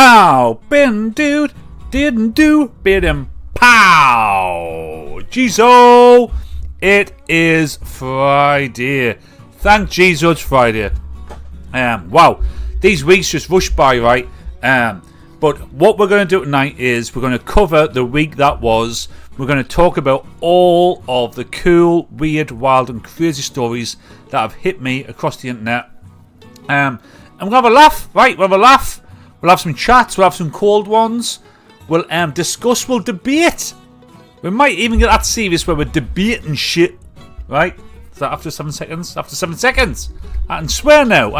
Pow! Been dude, didn't do, bid him pow! JEEZO! It is Friday. Thank JEEZO it's Friday. Wow, these weeks just rushed by, right? But what we're going to do tonight is we're going to cover the week that was. We're going to talk about all of the cool, weird, wild and crazy stories that have hit me across the internet. And we'll have a laugh, right? We'll have a laugh. We'll have some chats. We'll have some cold ones. We'll discuss. We'll debate. We might even get that serious where we're debating shit, right? Is that after 7 seconds? After 7 seconds. I can swear now.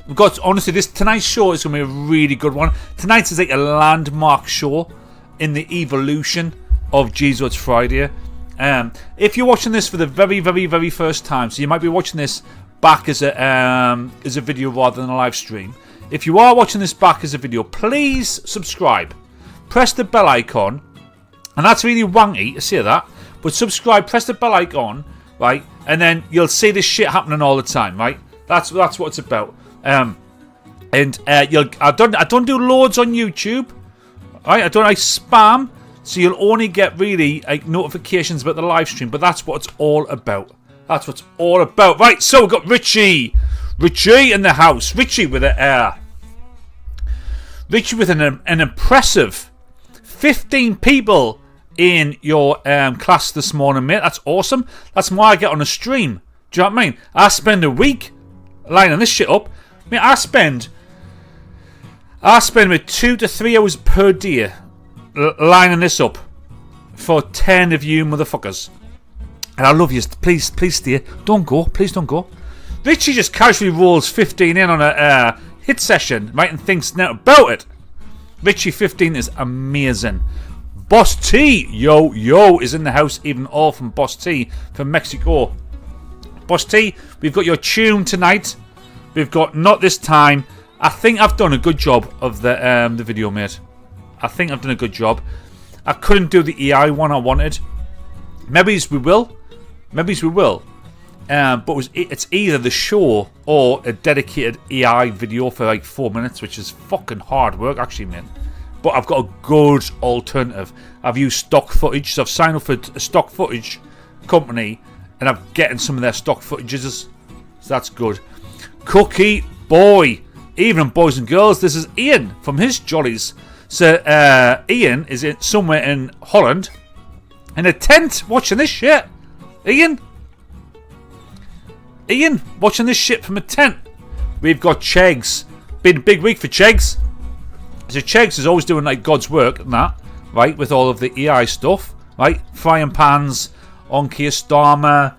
We've got, honestly, tonight's show is going to be a really good one. Tonight's is like a landmark show in the evolution of JEEZO It's Friday. If you're watching this for the very, very, very first time, so you might be watching this back as a video rather than a live stream. If you are watching this back as a video, please subscribe. Press the bell icon. And that's really wanky to say that. But subscribe, press the bell icon, right? And then you'll see this shit happening all the time, right? That's what it's about. I don't do loads on YouTube. Right? I spam. So you'll only get really like notifications about the live stream. But that's what it's all about. That's what it's all about. Right, so we've got Richie in the house. Richie with an impressive 15 people in your class this morning, mate. That's awesome. That's why I get on a stream. Do you know what I mean? I spend a week lining this shit up. I mean, I spend about 2 to 3 hours per day lining this up for 10 of you motherfuckers. And I love you. Please stay. Don't go. Please don't go. Richie just casually rolls 15 in on a hit session, right, and thinks now about it. Richie 15 is amazing. Boss T, yo, is in the house, even all from Boss T from Mexico. Boss T, we've got your tune tonight. We've got Not This Time. I think I've done a good job of the video, mate. I think I've done a good job. I couldn't do the EI one I wanted. Maybe we will. But it's either the show or a dedicated AI video for like 4 minutes, which is fucking hard work, actually, man. But I've got a good alternative. I've used stock footage, so I've signed up for a stock footage company, and I'm getting some of their stock footages, so that's good. Cookie boy, evening boys and girls. This is Ian from his jollies. So Ian is somewhere in Holland in a tent watching this shit. Ian, watching this shit from a tent. We've got Chegs. Been a big week for Chegs. So Chegs is always doing like God's work and that, right, with all of the AI stuff, right? Frying pans, on-key Starmer,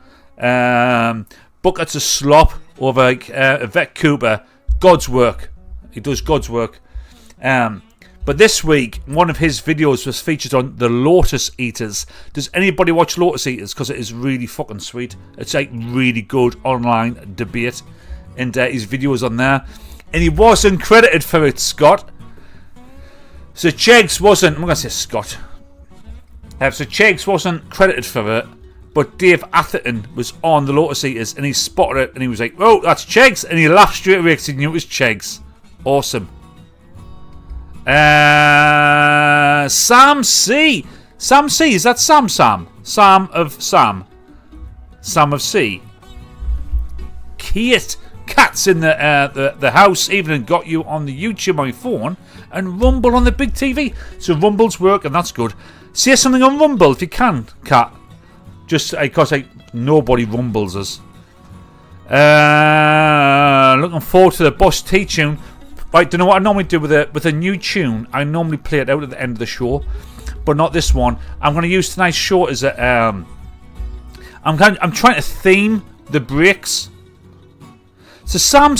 buckets of slop over like Yvette Cooper. God's work. He does God's work. But this week, one of his videos was featured on the Lotus Eaters. Does anybody watch Lotus Eaters? Because it is really fucking sweet. It's like really good online debate. And his video is on there. And he wasn't credited for it, Scott. So Chegs wasn't... I'm going to say Scott. So Chegs wasn't credited for it. But Dave Atherton was on the Lotus Eaters. And he spotted it. And he was like, oh, that's Chegs. And he laughed straight away because he knew it was Chegs. Awesome. Sam C. Sam C. Is that Sam? Sam of C. Kate. Cats in the house. Even got you on the YouTube on your phone. And Rumble on the big TV. So Rumble's work and that's good. Say something on Rumble if you can, Cat. Just because nobody rumbles us. Looking forward to the Boss T tune. Right, don't know what I normally do with a new tune. I normally play it out at the end of the show, but not this one. I'm going to use tonight's show as a. I'm trying to theme the breaks. So Sam,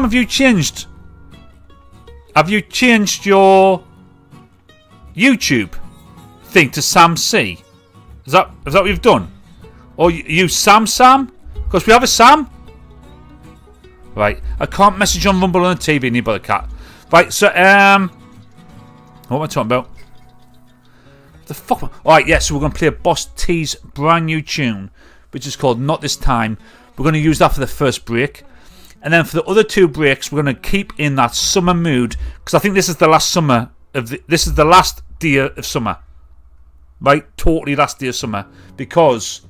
have you changed? Have you changed your YouTube thing to Sam C? Is that what you've done? Or you Sam? Because we have a Sam. Right, I can't message on Rumble on the TV, need by the cat. Right, so what am I talking about? The fuck. Alright, yeah, so we're gonna play a Boss T's brand new tune, which is called Not This Time. We're gonna use that for the first break. And then for the other 2 breaks, we're going to keep in that summer mood, because I think this is the last summer of this is the last day of summer, right? Totally last day of summer, because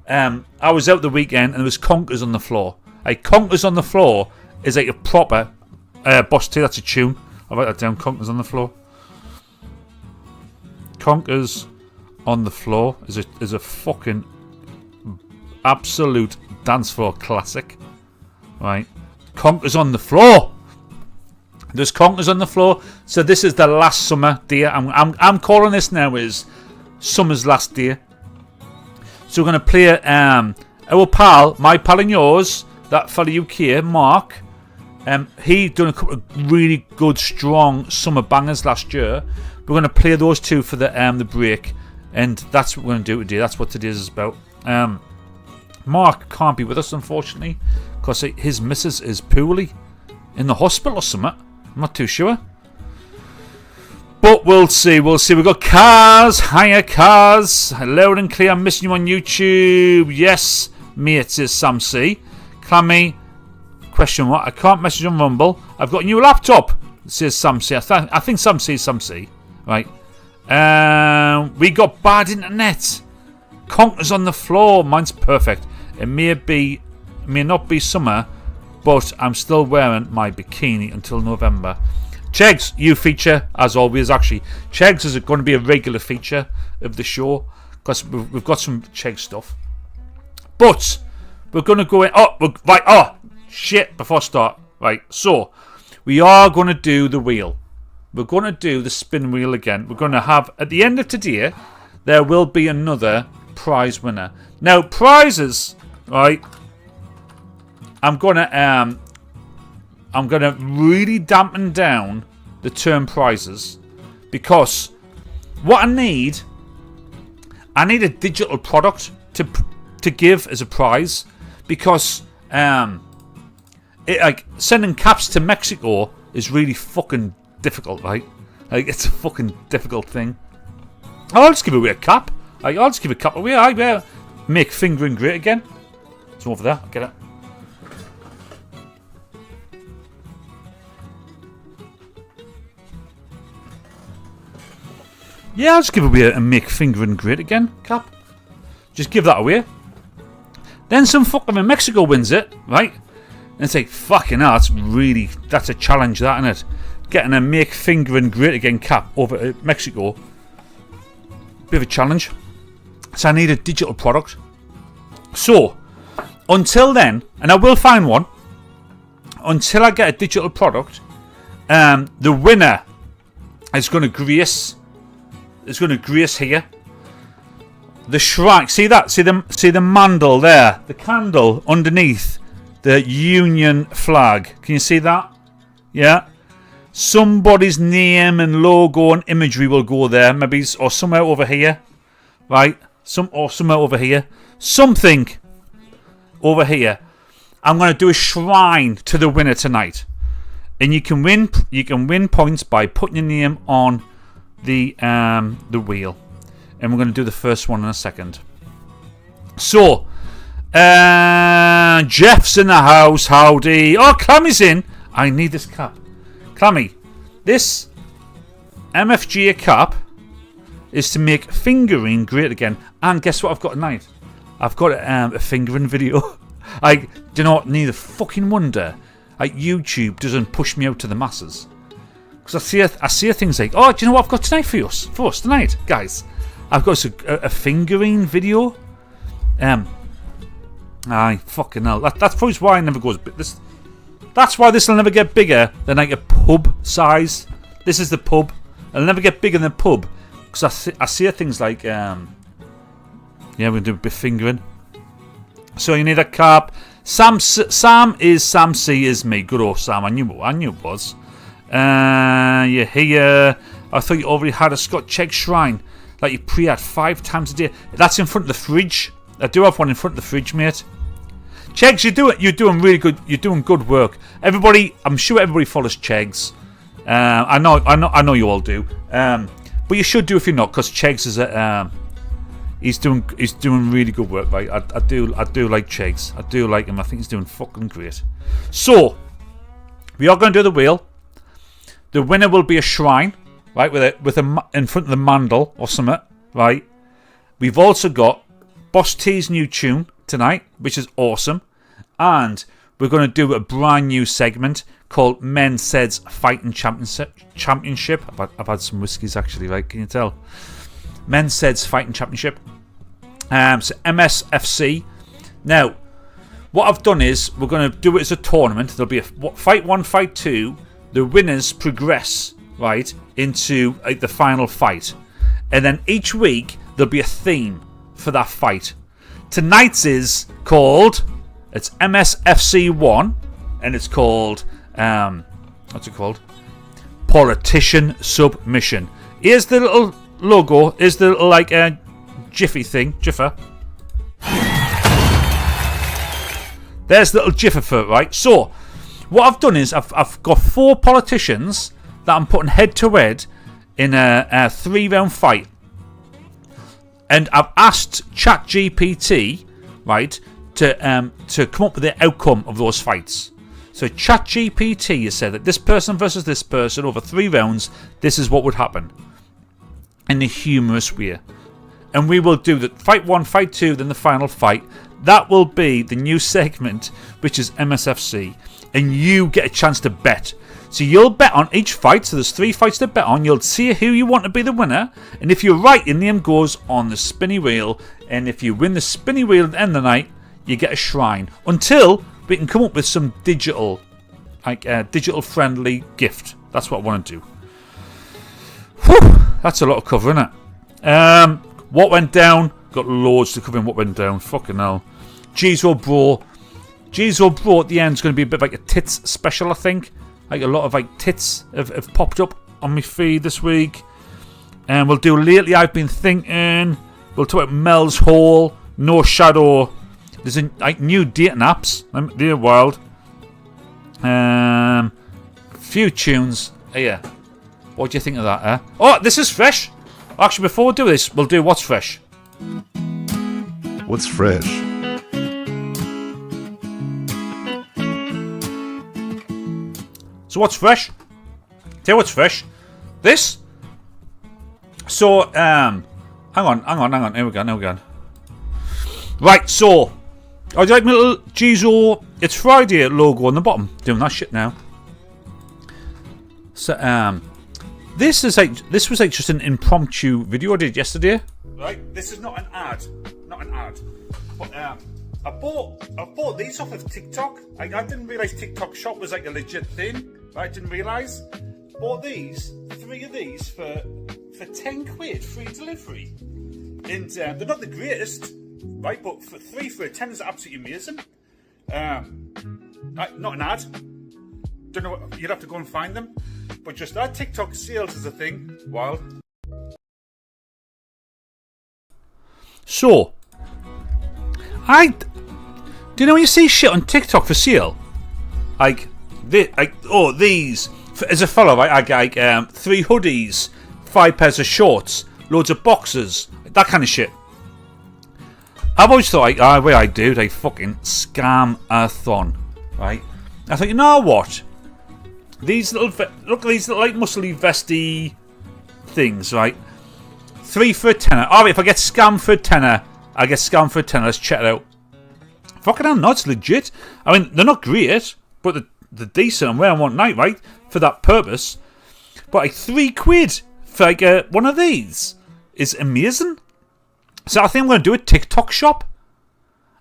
I was out the weekend and there was conkers on the floor. Like, conkers on the floor is like a proper Boss 2. That's a tune. I'll write that down. Conkers on the floor. Conkers on the floor is a fucking absolute dance floor classic, right? Conkers on the floor. There's conkers on the floor. So this is the last summer day. I'm calling this now is summer's last day. So we're gonna play our pal, my pal and yours, that fella UK, Mark. He done a couple of really good, strong summer bangers last year. We're gonna play those 2 for the break, and that's what we're gonna do today. That's what today is about. Mark can't be with us, unfortunately, because his missus is poorly in the hospital or something. I'm not too sure. But we'll see. We've got Cars. Hiya, Cars. Loud and clear. I'm missing you on YouTube. Yes, mate, says Sam C. Clammy. Question what? I can't message on Rumble. I've got a new laptop, says Sam C. I think Sam C is Sam C. Right. We got bad internet. Conkers on the floor. Mine's perfect. It may not be summer, but I'm still wearing my bikini until November. Chegs, you feature as always. Actually, Chegs is going to be a regular feature of the show because we've got some Chegs stuff. But we're going to go in. Right. Oh shit! Before I start, right. So we are going to do the wheel. We're going to do the spin wheel again. We're going to have at the end of today. There will be another prize winner. Now prizes, right? I'm gonna really dampen down the term prizes, because what I need a digital product to give as a prize, because sending caps to Mexico is really fucking difficult, right? Like, it's a fucking difficult thing. I'll just give away a cap. I'll just give a cap away. I make fingering great again. It's over there. I'll get it. Yeah, I'll just give away a make fingering great again cap. Just give that away. Then some fucker in Mexico wins it, right? And it's like, fucking hell, that's a challenge, that, isn't it? Getting a make fingering great again cap over at Mexico. Bit of a challenge. So I need a digital product. So, until then, and I will find one, until I get a digital product, the winner is going to grace here. The shrine. See that? See the mandal there? The candle underneath the Union flag. Can you see that? Yeah. Somebody's name and logo and imagery will go there, maybe, or somewhere over here, right? Somewhere over here. Something over here. I'm going to do a shrine to the winner tonight, and you can win. You can win points by putting your name on the wheel, and we're going to do the first one in a second. So, Jeff's in the house. Howdy. Oh, Clammy's in. I need this cap. Clammy, this MFG cap is to make fingering great again. And guess what I've got tonight? I've got a fingering video. Do you know what? Neither fucking wonder YouTube doesn't push me out to the masses. Because I see things like, oh, do you know what I've got tonight for us tonight, guys? I've got a fingering video. Fucking hell. That's probably why it never goes. That's why this will never get bigger than like a pub size. This is the pub. It'll never get bigger than the pub. Because I see things like, yeah, we're going to do a bit of fingering. So you need a cap. Sam C is me. Good old Sam. I knew it was. You're here. I thought you already had a Scott Chegg shrine. Like you pre-had 5 times a day. That's in front of the fridge. I do have one in front of the fridge, mate. Cheggs, you're doing really good. You're doing good work. Everybody, I'm sure everybody follows Cheggs. I know you all do. But you should do if you're not, because Cheggs is He's doing really good work, right? I do like Chegs. I do like him. I think he's doing fucking great. So we are going to do the wheel. The winner will be a shrine, right? With a in front of the mandal or something, right? We've also got Boss T's new tune tonight, which is awesome, and we're going to do a brand new segment called MENSAID Fighting Championship. I've had some whiskies actually, right? Can you tell? MENSAID Fighting Championship. So MSFC. Now, what I've done is we're going to do it as a tournament. There'll be a fight 1, fight 2. The winners progress, right, into the final fight. And then each week, there'll be a theme for that fight. Tonight's is called, it's MSFC 1, and it's called, what's it called? Politician Submission. Here's the little logo, here's the little, like, jiffy thing, jiffer. There's the little jiffer for it, right? So, what I've done is I've got 4 politicians that I'm putting head to head in a 3-round fight. And I've asked ChatGPT, right, to come up with the outcome of those fights. So ChatGPT has said that this person versus this person over 3 rounds, this is what would happen. In a humorous way. And we will do the fight 1, fight 2, then the final fight. That will be the new segment, which is MSFC. And you get a chance to bet. So you'll bet on each fight. So there's 3 fights to bet on. You'll see who you want to be the winner. And if you're right, your name goes on the spinny wheel. And if you win the spinny wheel at the end of the night, you get a shrine. Until we can come up with some digital, like digital friendly gift. That's what I want to do. Whew, that's a lot of cover, isn't it? What went down? Got loads to cover in what went down. Fucking hell. JEEZO Bro. JEEZO Bro at the end is going to be a bit like a tits special, I think. Like a lot of like tits have popped up on my feed this week. And we'll do Lately I've Been Thinking. We'll talk about Mel's Hall. No Shadow. There's a, like new dating apps. They're wild. Few tunes. Yeah. What do you think of that? Oh, this is fresh. Actually, before we do this, we'll do What's Fresh. What's fresh? So what's fresh? Tell you what's fresh. This. So hang on. Here we go. Right. So I like my little JEEZO It's Friday logo on the bottom. Doing that shit now. So this was like just an impromptu video I did yesterday. Right. This is not an ad. But I bought these off of TikTok. I didn't realise TikTok Shop was like a legit thing. I didn't realise. Bought these, 3 of these for 10 quid, free delivery. And they're not the greatest, right? But for 3 for a 10 is absolutely amazing. Not an ad. Don't know. You'd have to go and find them. But just that TikTok sales is a thing. Wild. So, do you know when you see shit on TikTok for sale? These. As a follow, I get like 3 hoodies, 5 pairs of shorts, loads of boxes, that kind of shit. I've always thought, what I do, they fucking scam-a-thon, right? I thought, you know what? These little, look at these little like muscly vesty things, right? 3 for a tenner. Alright, if I get scammed for a tenner, I get scammed for a tenner. Let's check it out. Fucking hell, no, it's legit. I mean, they're not great, but they're decent and wearing one night, right? For that purpose. But like 3 quid for like one of these is amazing. So I think I'm going to do a TikTok shop.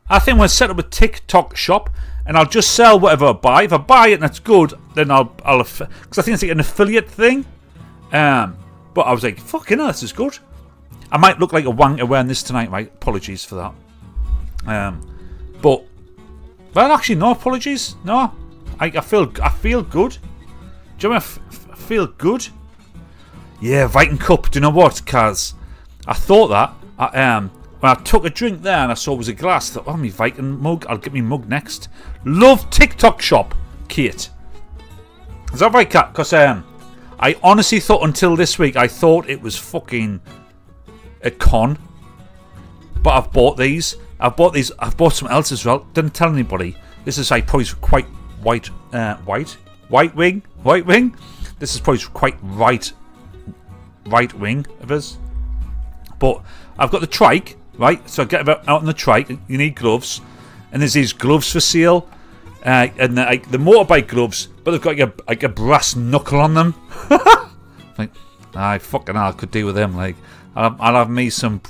I think I'm going to set up a TikTok shop and I'll just sell whatever I buy. If I buy it and it's good, then I'll because I think it's like an affiliate thing. But I was like, fucking hell, this is good. I might look like a wanker wearing this tonight, right? Apologies for that. But well, actually, no apologies. No, I feel good. Do you know what I feel good? Yeah, Viking Cup. Do you know what, Kaz? I thought that. When I took a drink there and I saw it was a glass, I thought, oh, my Viking mug. I'll get me mug next. Love TikTok shop, Kate. Is that right, Kat? Because I honestly thought until this week, I thought it was fucking a con. But I've bought these. I've bought something else as well. Didn't tell anybody. This is like probably quite white wing. This is probably quite right wing of us. But I've got the trike, right? So I get out on the trike. You need gloves, and there's these gloves for sale, and the motorbike gloves, but they've got like a brass knuckle on them. Like, I fucking hell, I could do with them. Like, I'll have me some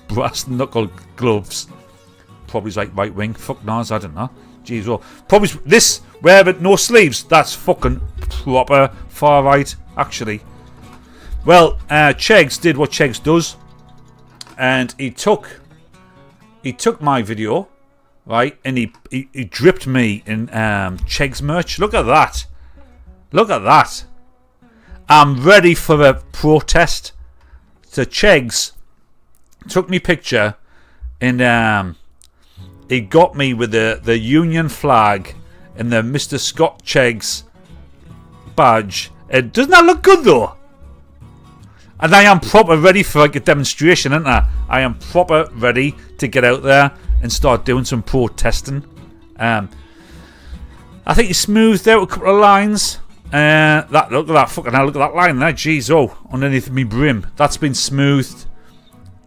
brass knuckle gloves. Probably like right wing. Fuck knows, I don't know. Jeez, well, probably this where but no sleeves. That's fucking proper far right, actually. Well, Chegs did what Chegs does, and he took my video, right, and he dripped me in Chegs merch. Look at that. Look at that. I'm ready for a protest. So Chegs took me picture, and he got me with the Union flag and the Mr. Scott Chegs badge. Doesn't that look good though? And I am proper ready for like a demonstration, isn't I? I am proper ready to get out there and start doing some protesting. I think he smoothed out a couple of lines. Look at that fucking hell! Look at that line there, JEEZO underneath me brim. That's been smoothed.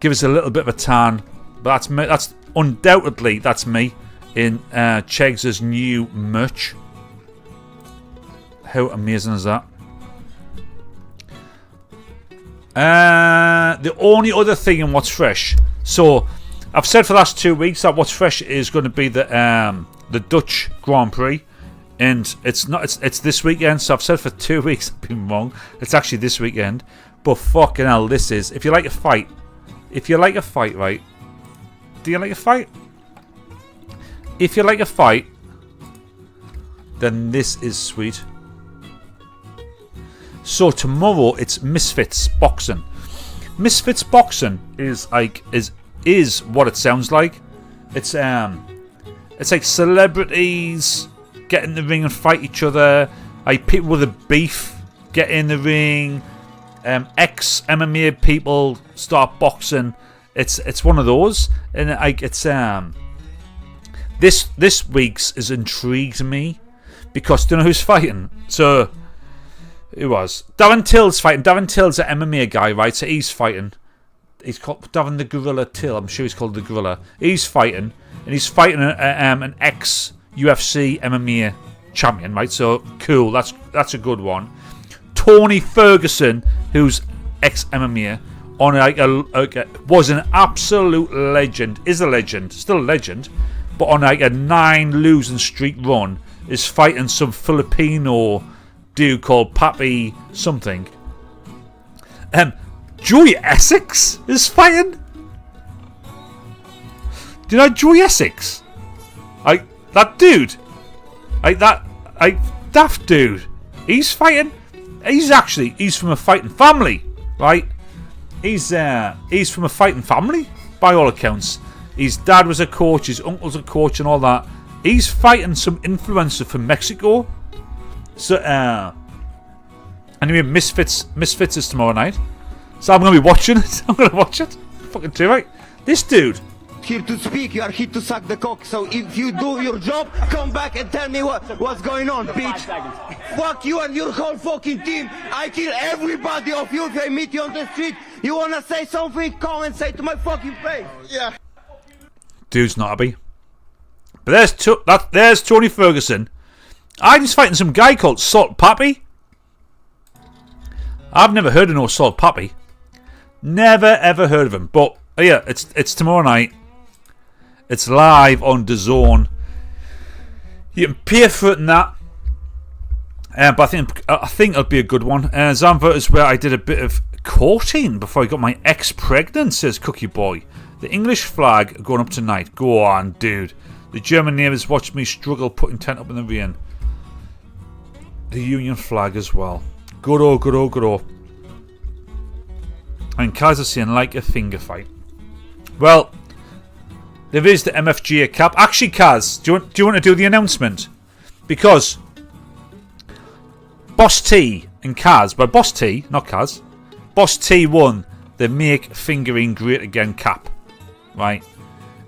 Give us a little bit of a tan, but that's me. That's undoubtedly me in Chegs' new merch. How amazing is that? The only other thing in What's Fresh. So I've said for the last 2 weeks that What's Fresh is going to be the Dutch Grand Prix. And it's not. It's this weekend. So I've said for 2 weeks I've been wrong. It's actually this weekend. But fucking hell, this is. If you like a fight, right? Do you like a fight? If you like a fight, then this is sweet. So tomorrow it's Misfits Boxing. Misfits Boxing is like is what it sounds like. It's like celebrities get in the ring and fight each other. Like people with a beef get in the ring. Ex MMA people start boxing. It's one of those, and like it's this week's has intrigued me because do you know who's fighting? So who was Darren Till's fighting? Darren Till's an MMA guy, right? So he's fighting. He's called Darren the Gorilla Till. I'm sure he's called the Gorilla. He's fighting, and he's fighting an ex UFC MMA champion, right? So cool. That's a good one. Tony Ferguson, who's ex MMA, on was an absolute legend. Is a legend, still a legend, but on like a 9 losing streak run, is fighting some Filipino dude called Pappy something. Joey Essex is fighting. Do you know Joey Essex? Like that dude, like that, like daft dude. He's fighting. He's from a fighting family, right? He's from a fighting family by all accounts. His dad was a coach, his uncle's a coach, and all that. He's fighting some influencer from Mexico. So anyway, Misfits is tomorrow night. So I'm gonna be watching it. I'm gonna watch it. Fucking too right. This dude. Here to speak, you are here to suck the cock. So if you do your job, come back and tell me what's going on, bitch. Fuck you and your whole fucking team. I kill everybody of you if I meet you on the street. You wanna say something? Come and say to my fucking face. Yeah. Dude's not happy. But there's Tony Ferguson. He's fighting some guy called Salt Pappy. I've never heard of no Salt Pappy. Never ever heard of him. But yeah, it's tomorrow night. It's live on DAZN. You can pay for it and that. But I think it'll be a good one. Zandvoort is where I did a bit of courting before I got my ex pregnant, says Cookie Boy. The English flag going up tonight. Go on, dude. The German neighbours watched me struggle putting tent up in the rain. The Union flag as well. Good oh, good oh, good oh. And Kaz is saying like a finger fight. Well, there is the MFGA cap. Actually, Kaz, do you want to do the announcement? Because Boss T and Kaz, but Boss T, not Kaz, Boss T won the Make Fingering Great Again cap, right?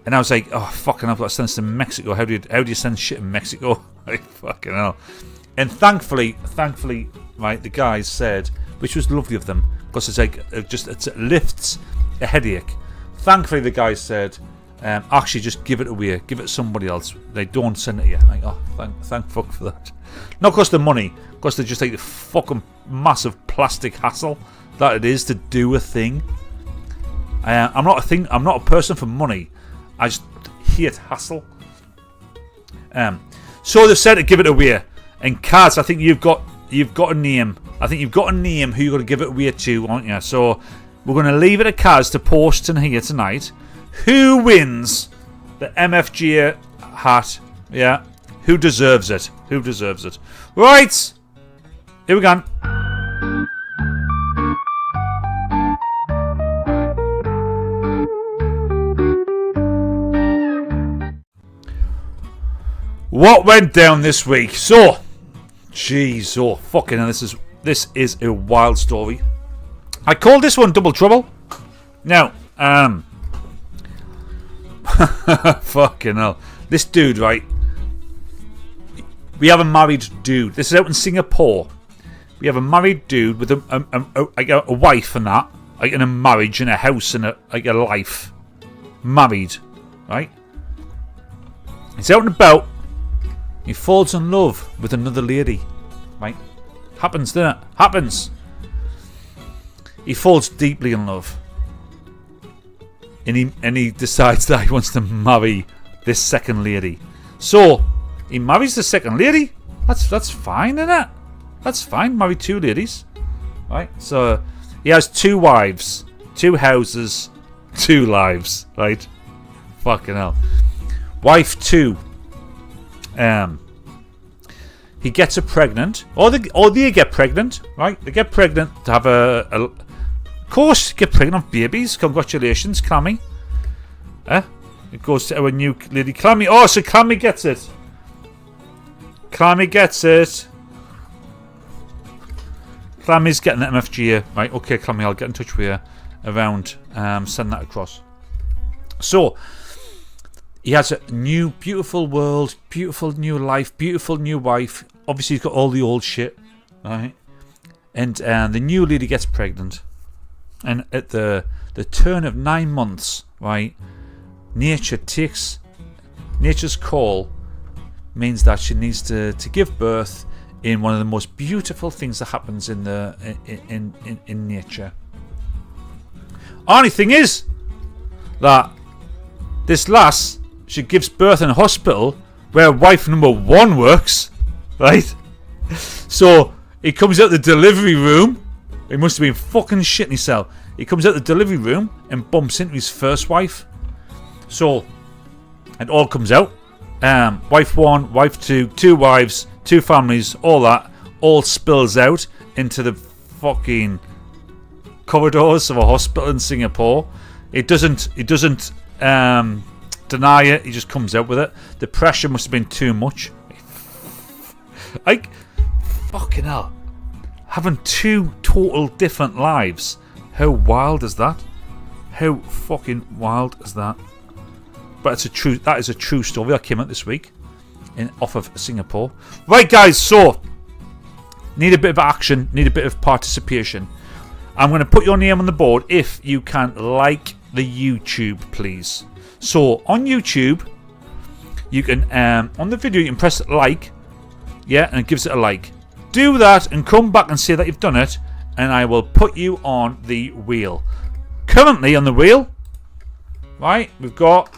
And I was like, oh, fucking, I've got to send this to Mexico. How do you send shit in Mexico? Like, fucking hell. And thankfully, right, the guys said, which was lovely of them, because it's like, it lifts a headache. Thankfully, the guys said, actually, just give it away. Give it to somebody else. They don't send it to you. Like, oh, thank fuck for that. Not because the money, because they're just like the fucking massive plastic hassle that it is to do a thing. I'm not a person for money. I just hate hassle. So they've said to give it away. And Kaz, I think you've got a name. I think you've got a name who you're going to give it away to, aren't you? So we're going to leave it to Kaz to post in here tonight. Who wins the MFG hat? Yeah. Who deserves it? Who deserves it? Right. Here we go. What went down this week? So, jeez, oh fucking hell, this is a wild story. I called this one Double Trouble. Now, fucking hell, this dude, right? We have a married dude. This is out in Singapore. We have a married dude with a wife and that, like in a marriage, in a house, and a life, married, right? He's out and about. He falls in love with another lady, right? Happens, doesn't it? Happens. He falls deeply in love, and he decides that he wants to marry this second lady. So he marries the second lady. That's fine, isn't it? That's fine. Marry two ladies, right? So he has two wives, two houses, two lives, right? Fucking hell. Wife 2. He gets her pregnant, or they get pregnant, right? They get pregnant to have of course, get pregnant of babies. Congratulations, Clammy. It goes to our new lady, Clammy. Oh, so Clammy gets it. Clammy gets it. Clammy's getting the MFG, right? Okay, Clammy, I'll get in touch with you around. Send that across. So he has a new, beautiful world, beautiful new life, beautiful new wife. Obviously, he's got all the old shit, right? And the new lady gets pregnant. And at the turn of 9 months, right, nature's call means that she needs to give birth in one of the most beautiful things that happens in nature. Only thing is that this lass, she gives birth in a hospital where wife number 1 works, right? So he comes out the delivery room. He must have been fucking shitting himself. He comes out the delivery room and bumps into his first wife. So it all comes out. Wife 1, wife 2, 2 wives, 2 families, all that, all spills out into the fucking corridors of a hospital in Singapore. It doesn't deny it. He just comes out with it. The pressure must have been too much. Like, fucking hell, having 2 total different lives. How wild is that? How fucking wild is that? But that is a true story that came out this week off of Singapore. Right, guys, so need a bit of action, need a bit of participation. I'm going to put your name on the board if you can like the YouTube, please. So on YouTube, you can on the video you can press like, yeah, and it gives it a like. Do that and come back and say that you've done it, and I will put you on the wheel. Currently on the wheel, right, we've got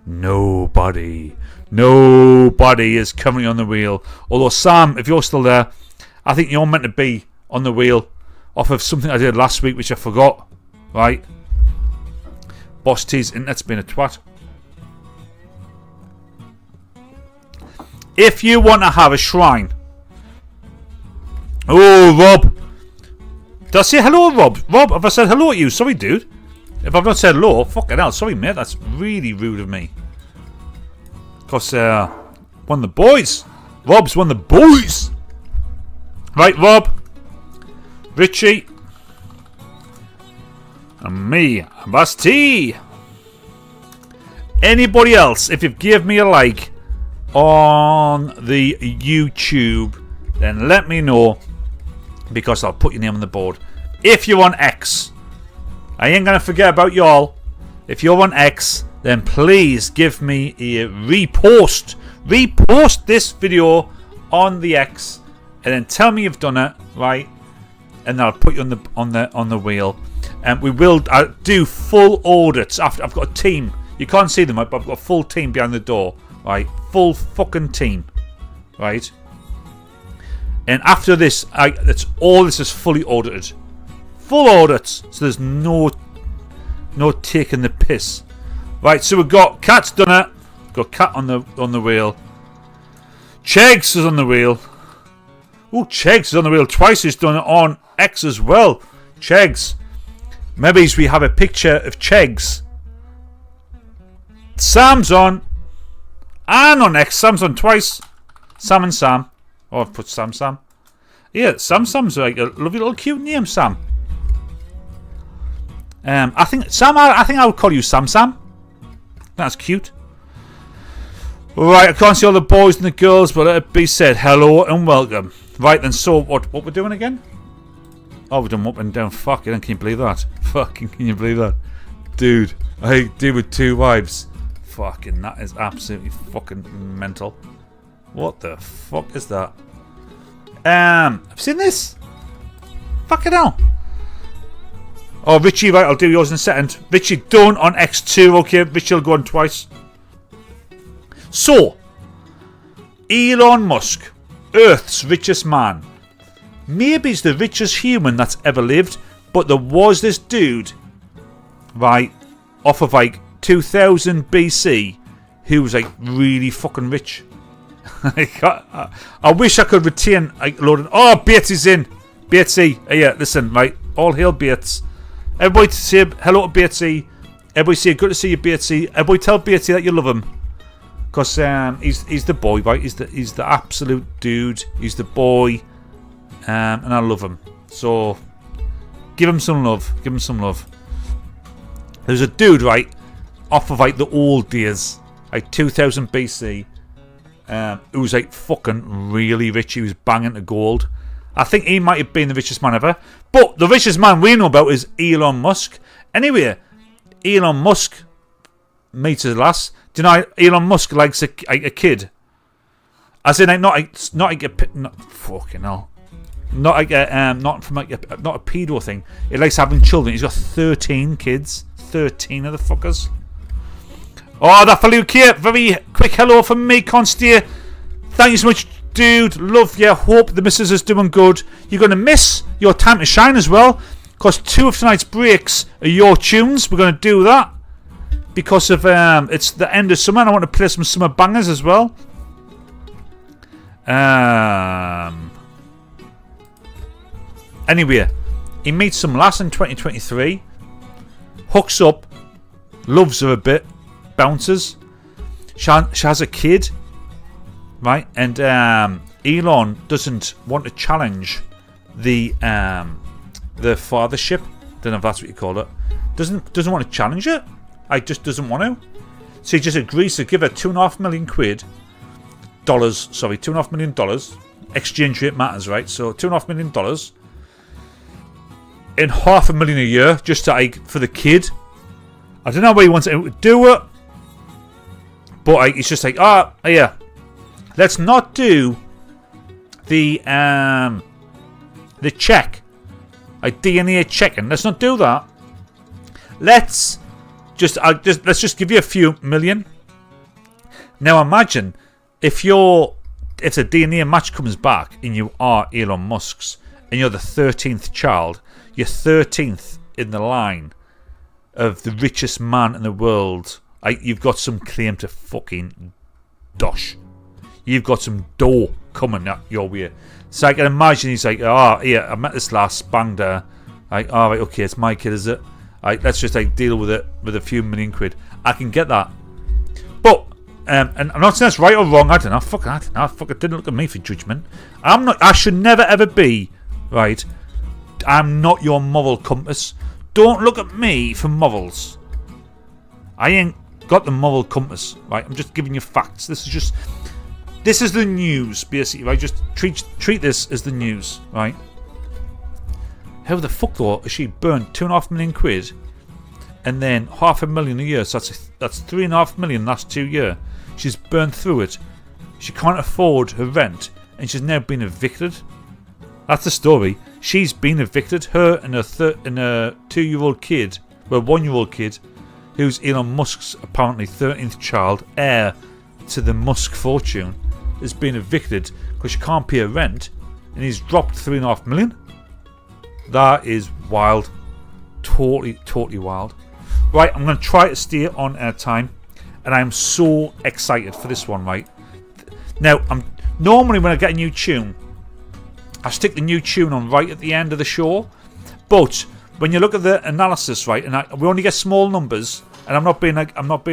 nobody is currently on the wheel. Although Sam, if you're still there, I think you're meant to be on the wheel off of something I did last week which I forgot, right? Boss T's internet's been a twat. If you want to have a shrine. Oh, Rob. Did I say hello, Rob? Rob, have I said hello to you? Sorry, dude. If I've not said hello, fucking hell. Sorry, mate. That's really rude of me. Because, one of the boys. Rob's one of the boys. Right, Rob. Richie. And me, Boss T. Anybody else, if you've give me a like on the YouTube, then let me know, because I'll put your name on the board. If you're on X, I ain't gonna forget about y'all. If you're on X, then please give me a repost. Repost this video on the X, and then tell me you've done it, right? And then I'll put you on the wheel. And I'll do full audits after I've got a team. You can't see them, but I've got a full team behind the door, right? Full fucking team, right? And after this, all this is fully audited, full audits. So there's no taking the piss, right? So we've got Cat's done it. Got Cat on the wheel. Chegs is on the wheel. Oh, Chegs is on the wheel twice. He's done it on X as well. Chegs. Maybe we have a picture of Chegs. Sam's on. And on X. Sam's on twice. Sam and Sam. Oh, I've put Sam. Yeah, Sam's like a lovely little cute name, Sam. I think Sam. I think I would call you Sam. That's cute. Right, I can't see all the boys and the girls, but let it be said, hello and welcome. Right then, so what we're doing again? Oh, we've done up and down. Fucking, can you believe that? Fucking, can you believe that? Dude, I do with 2 wives. Fucking, that is absolutely fucking mental. What the fuck is that? I've seen this. Fucking hell. Oh, Richie, right, I'll do yours in a second. Richie, done on X2. Okay, Richie will go on twice. So, Elon Musk, Earth's richest man. Maybe he's the richest human that's ever lived, but there was this dude, right, off of like 2000 BC, who was like really fucking rich. I wish I could retain like a load of... Oh, Bates is in. Batesy. Yeah, listen, right, all hail Bates. Everybody say hello to Batesy. Everybody say good to see you, Batesy. Everybody tell Batesy that you love him. Because he's the boy, right? He's the absolute dude. He's the boy. And I love him. So, give him some love. Give him some love. There's a dude, right? Off of like the old days. Like 2000 BC. Who was like fucking really rich. He was banging to gold. I think he might have been the richest man ever. But the richest man we know about is Elon Musk. Anyway, Elon Musk meets his lass. Do you know Elon Musk likes a kid? As in, like, not fucking hell, not like a not from like not a pedo thing. He likes having children. He's got 13 kids. 13 of the fuckers. Oh, that fellow here. Very quick hello from me, Constier. Thank you so much, dude. Love you. Hope the missus is doing good. You're gonna miss your time to shine as well, because 2 of tonight's breaks are your tunes. We're gonna do that. Because of it's the end of summer and I want to play some summer bangers as well. Anyway, he meets some lass in 2023, hooks up, loves her a bit, bounces. She has a kid, right? And Elon doesn't want to challenge the fathership. Don't know if that's what you call it. Doesn't want to challenge it. I just doesn't want to. So he just agrees to give her $2.5 million dollars. Sorry, $2.5 million. Exchange rate matters, right? So $2.5 million and $500,000 a year just to, like, for the kid. I don't know why he wants to do it, but like, it's just like, yeah, let's not do the check, like DNA checking. Let's not do that. Let's just give you a few million. Now imagine if the DNA match comes back and you are Elon Musk's and you're the 13th child, you're 13th in the line of the richest man in the world. You've got some claim to fucking dosh. You've got some dough coming up your way. So I can imagine he's like, oh yeah, I met this last banged her. Like, all right, okay, it's my kid, is it? Let's just like deal with it with a few million quid. I can get that, but and I'm not saying that's right or wrong. I don't know. Fuck, it didn't look at me for judgment. I'm not. I should never ever be right. I'm not your moral compass. Don't look at me for morals. I ain't got the moral compass, right? I'm just giving you facts. This is the news, basically, right? Just treat this as the news, right? How the fuck though has she burnt £2.5 million and then £500,000 a year? So that's £3.5 million last 2 years. She's burned through it. She can't afford her rent, and she's now been evicted. That's the story. She's been evicted. Her and her 2-year-old kid, well, 1-year-old kid, who's Elon Musk's apparently 13th child, heir to the Musk fortune, has been evicted because she can't pay her rent, and he's dropped £3.5 million. That is wild. Totally wild. Right, I'm going to try to stay on time, and I'm so excited for this one, right? Now, normally when I get a new tune, I stick the new tune on right at the end of the show, but when you look at the analysis, right, and we only get small numbers, and I'm not being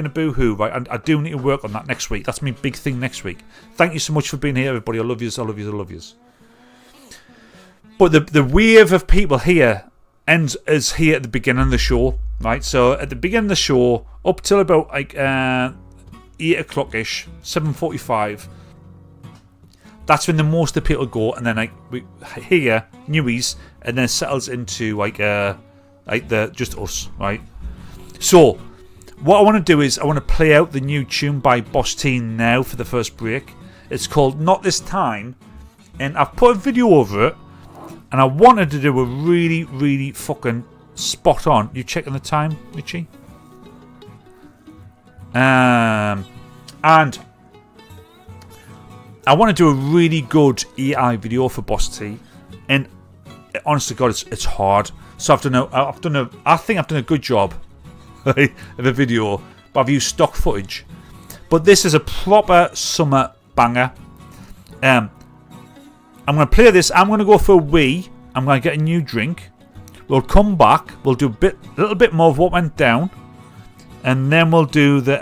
a boo-hoo, right? I do need to work on that next week. That's my big thing next week. Thank you so much for being here, everybody. I love yous. I love yous. I love yous. But the wave of people here ends as here at the beginning of the show, right? So at the beginning of the show, up till about like 8 o'clock-ish, 7:45. That's when the most of the people go, and then like we hear newies, and then it settles into like the just us, right? So what I want to do is I want to play out the new tune by BOSST now for the first break. It's called Not This Time, and I've put a video over it, and I wanted to do a really fucking spot on. You checking the time, Richie? And I want to do a really good AI video for BOSST, and honest to God, it's hard. So I think I've done a good job of a video, but I've used stock footage. But this is a proper summer banger. I'm going to play this. I'm going to go for a wee. I'm going to get a new drink. We'll come back. We'll do a little bit more of what went down, and then we'll do the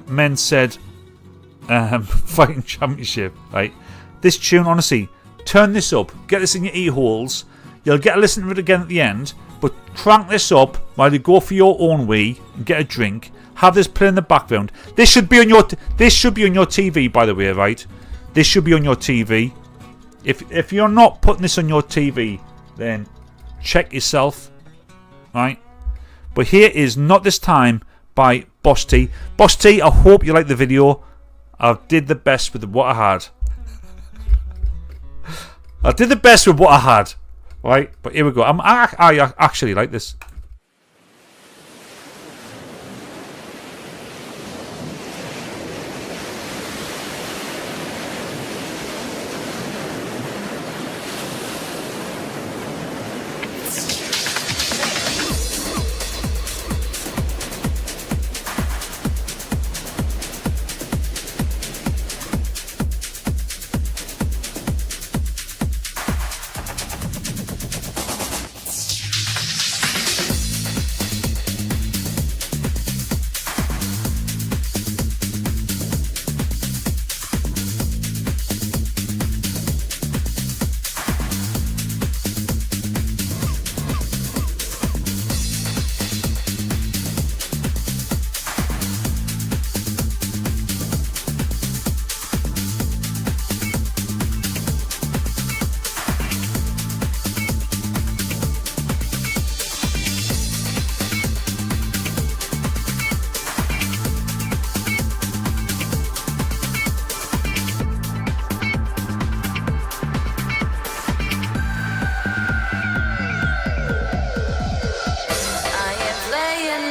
MENSAID Fighting Championship. Right. This tune, honestly, turn this up. Get this in your ear holes. You'll get a listen to it again at the end. But crank this up while you go for your own wee and get a drink. Have this play in the background. This should be on your TV, by the way, right? This should be on your TV. If you're not putting this on your TV, then check yourself, right? But here is Not This Time by BOSST. BOSST, I hope you like the video. I did the best with what I had. I did the best with what I had, right? But here we go. I actually like this.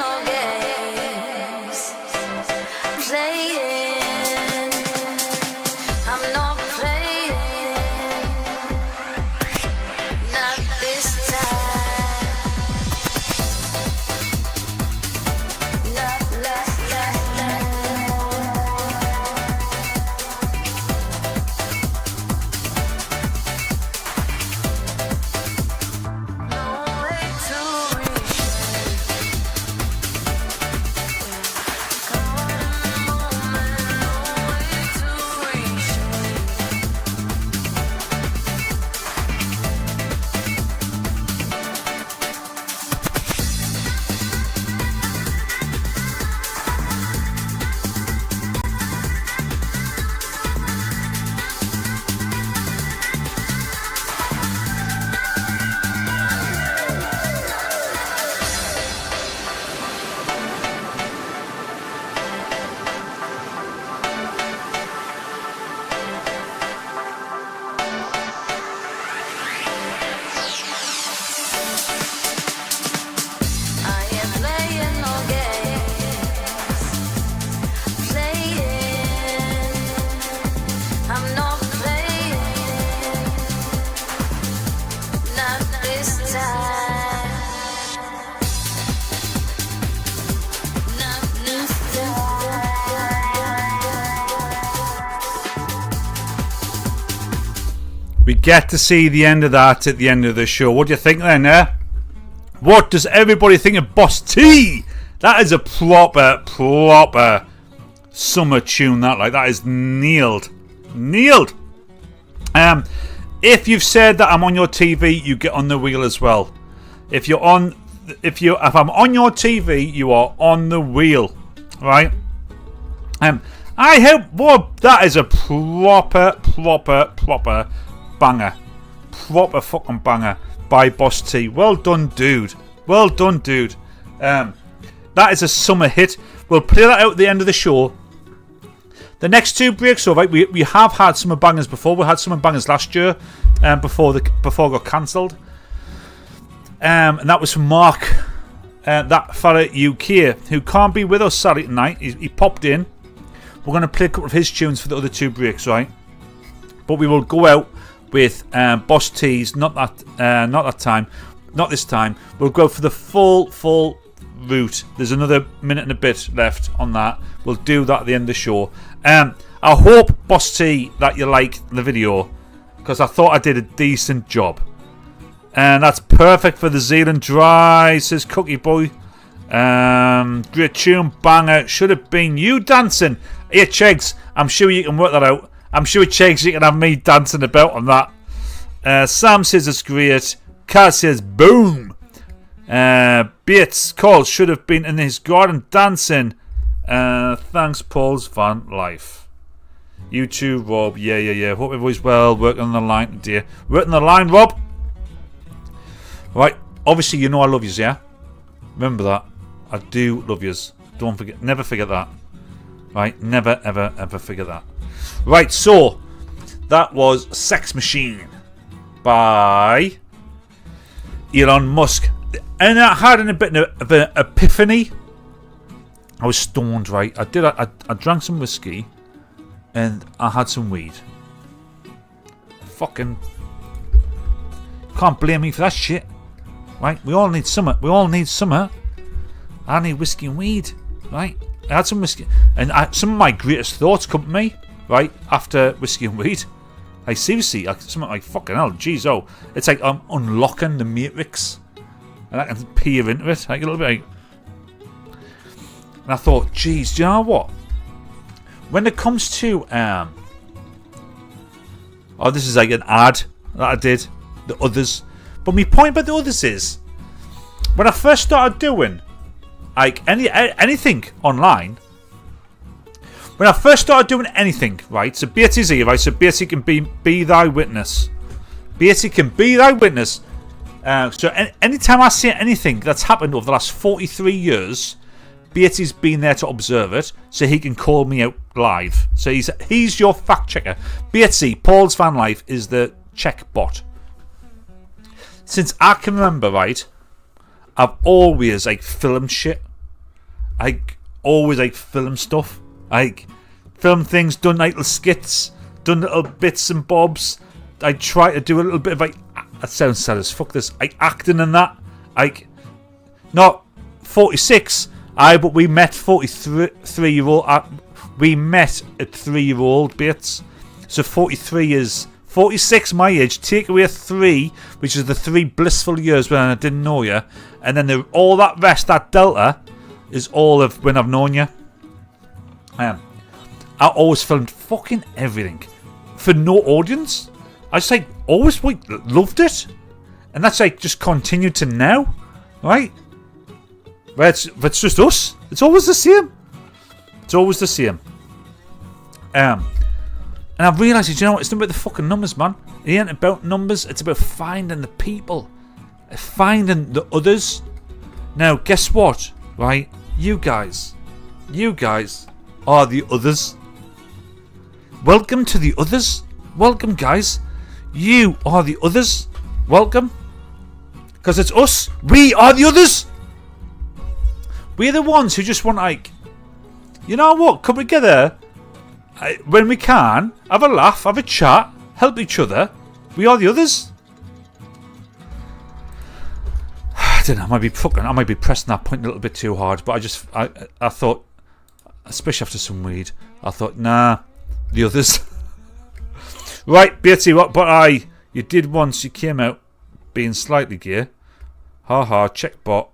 moment. We get to see the end of that at the end of the show. What do you think then, eh? What does everybody think of Boss T? That is a proper summer tune. That is nailed. If you've said that I'm on your TV, you get on the wheel as well. If I'm on your TV, you are on the wheel, right? I hope, well, that is a proper banger, proper fucking banger by Boss T. Well done, dude. Well done, dude. That is a summer hit. We'll play that out at the end of the show. The next two breaks, all right. We have had summer bangers before. We had summer bangers last year, before it got cancelled. And that was from Mark, that fella UK, who can't be with us Saturday night. He popped in. We're going to play a couple of his tunes for the other two breaks, right? But we will go out with Boss T's. Not this time. We'll go for the full route. There's another minute and a bit left on that. We'll do that at the end of the show. I hope, Boss T, that you liked the video, because I thought I did a decent job. And that's perfect for the Zealand Dry, says Cookie Boy. Great tune, banger. Should have been you dancing. Here, Chegs, I'm sure you can work that out. I'm sure, Chegs, you can have me dancing about on that. Sam says it's great. Kaz says boom. Bates calls should have been in his garden dancing. Thanks, Paul's van life. You too, Rob. Yeah. Hope everybody's well. Working on the line, dear. Working on the line, Rob. Right. Obviously, you know I love yous, yeah? Remember that. I do love yous. Don't forget. Never forget that. Right. Never, ever forget that. Right. So, that was Sex Machine by Elon Musk. And I had a bit of an epiphany. I was stoned, right? I drank some whiskey and I had some weed. Fucking can't blame me for that shit, right? We all need summer. I need whiskey and weed, right? I had some whiskey, and some of my greatest thoughts come to me, right, after whiskey and weed. Like, seriously, something like, fucking hell, JEEZO. It's like I'm unlocking the Matrix, and I can peer into it, like a little bit. Like, and I thought, geez, do you know what? When it comes to this is like an ad that I did, the others. But my point about the others is, when I first started doing like anything online, when I first started doing anything, right? So BTZ, right? So BT can be thy witness. BT can be thy witness. So anytime I see anything that's happened over the last 43 years, BT's been there to observe it, so he can call me out live. So he's your fact checker. BT, Paul's Van Life, is the check bot. Since I can remember, right, I've always like filmed shit. I always like film stuff. Like film things, done like little skits, done little bits and bobs. I try to do a little bit of like, that sounds sad as fuck, this, like acting and that. Like, not 46. But we met 43-year-old. We met at 3-year-old bits. So 43 is 46 my age. Take away a 3, which is the 3 blissful years when I didn't know you, and then all that rest, that delta, is all of when I've known you. I always filmed fucking everything for no audience. I just like always loved it, and that's like just continued to now, right? But it's just us. It's always the same. It's always the same. And I've realised, you know what? It's not about the fucking numbers, man. It ain't about numbers. It's about finding the people. Finding the others. Now, guess what? Right? You guys are the others. Welcome to the others. Welcome, guys. You are the others. Welcome. Because it's us. We are the others. We're the ones who just want, like, you know what? Come together when we can, have a laugh, have a chat, help each other. We are the others. I don't know. I might be pressing that point a little bit too hard, but I thought, especially after some weed, I thought, nah, the others. Right, BT, but You did once. You came out being slightly gay. Haha, check bot.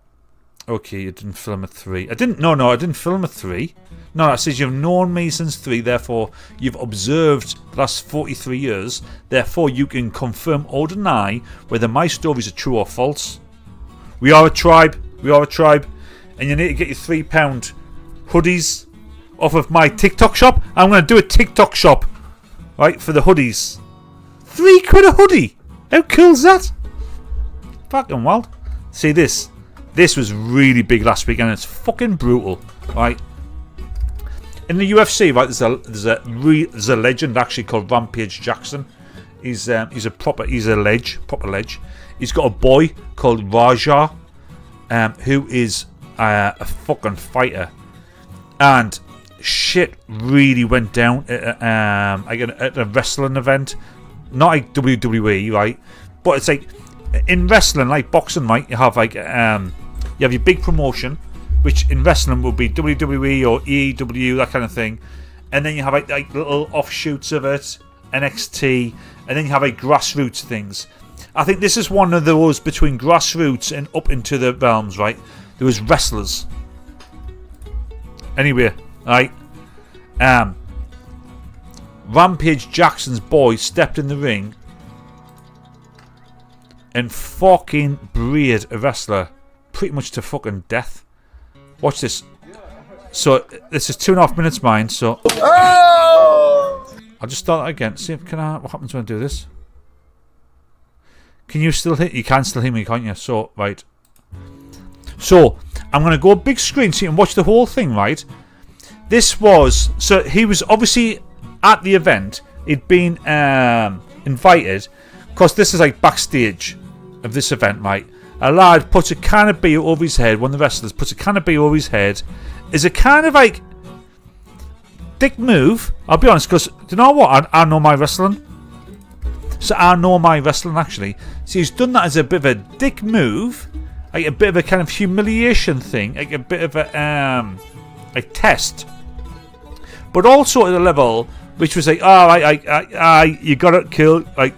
Okay, you didn't film at 3. I didn't. No, I didn't film at 3. No, that says you've known me since 3. Therefore, you've observed the last 43 years. Therefore, you can confirm or deny whether my stories are true or false. We are a tribe. We are a tribe. And you need to get your £3 hoodies off of my TikTok shop. I'm going to do a TikTok shop, right, for the hoodies. £3 a hoodie. How cool is that? Fucking wild. See this. This was really big last week, and it's fucking brutal, right? In the UFC, right, there's a legend actually called Rampage Jackson. He's a proper ledge. He's got a boy called Raja, who is a fucking fighter, and shit really went down at a wrestling event, not like WWE, right? But it's like in wrestling, like boxing, right? You have like you have your big promotion, which in wrestling will be WWE or AEW, that kind of thing, and then you have like little offshoots of it, NXT, and then you have like grassroots things. I think this is one of those between grassroots and up into the realms, right? There was wrestlers. Anyway, right? Rampage Jackson's boy stepped in the ring and fucking breed a wrestler pretty much to fucking death. Watch this. So this is 2.5 minutes mine, so I'll just start that again. See if what happens when I do this. Can you still hear? You can still hear me, can't you? So right. So I'm gonna go big screen so you can watch the whole thing, right? This was, so he was obviously at the event. He'd been invited, because this is like backstage of this event, right? A lad puts a can of beer over his head. One of the wrestlers puts a can of beer over his head. Is a kind of like dick move. I'll be honest, because do you know what? I know my wrestling. So I know my wrestling actually. So he's done that as a bit of a dick move, like a bit of a kind of humiliation thing, like a bit of a test. But also at a level which was like, oh, you got it killed, like.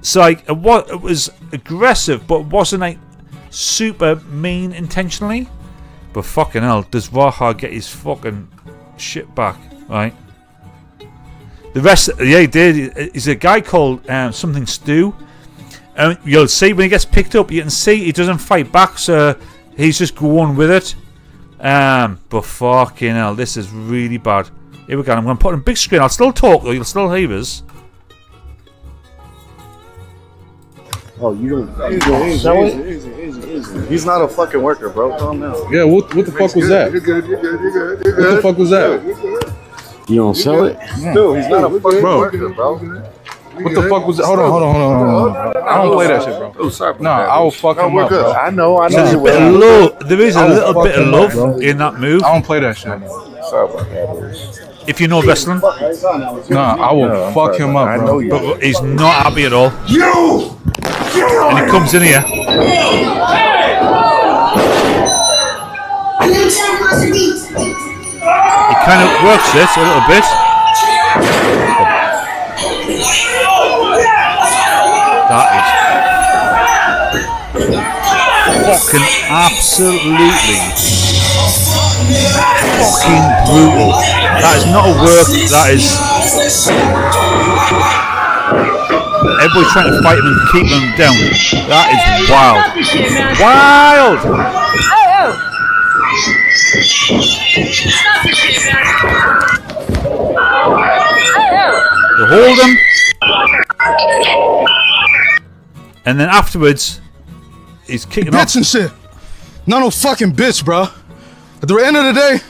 So like, it was aggressive, but wasn't like super mean intentionally. But fucking hell, does Raha get his fucking shit back, right? The rest, yeah, he did. He's a guy called something Stu. You'll see when he gets picked up, you can see he doesn't fight back, so he's just going with it. But fucking hell, this is really bad. Here we go. I'm going to put it on big screen. I'll still talk though. You'll still hear us. Oh, you don't sell it? He's not a fucking worker, bro. Calm down. Yeah, what the fuck was that? You're good. What the fuck was that? You don't sell it? Dude, he's not a fucking worker, bro. What the fuck was that? Hold on. I don't play that shit, bro. Oh, sorry. Nah, I will fuck him up, bro. I know. There's a bit of love. There is a little bit of love in that move. I don't play that shit. Sorry about that. If you know wrestling. Nah, I will fuck him up, bro. But he's not happy at all. And he comes in here. He kind of works this a little bit. That is fucking absolutely fucking brutal. That is not a work. That is. Everybody's trying to fight him and keep him down. That is wild. Wild! They hold him. And then afterwards, he's kicking off. Bitch and shit. Not no fucking bitch, bro. At the end of the day,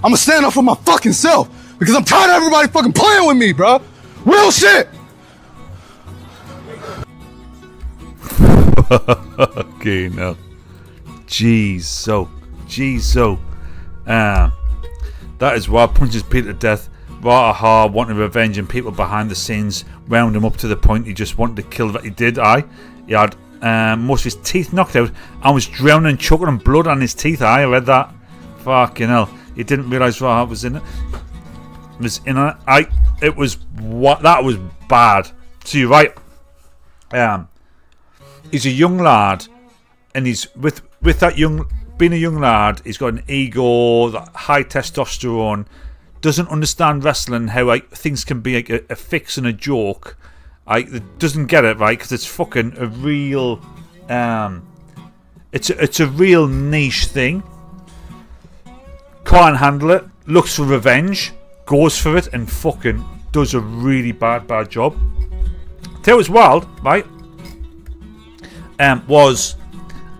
I'ma stand up for my fucking self. Because I'm tired of everybody fucking playing with me, bro. Real shit. Okay, no. JEEZO. That is wild. Punches Peter to death. Raha wanting revenge, and people behind the scenes wound him up to the point he just wanted to kill. That he did. He had most of his teeth knocked out and was drowning and choking on blood on his teeth. I read that. Fucking hell. He didn't realise Raha was in it. It was what? That was bad. So you're right. He's a young lad, and he's with that being a young lad. He's got an ego, that high testosterone. Doesn't understand wrestling, how like things can be like a fix and a joke. Doesn't get it right because it's fucking a real. It's a real niche thing. Can't handle it. Looks for revenge. Goes for it and fucking does a really bad job. Tell you what's wild, right? And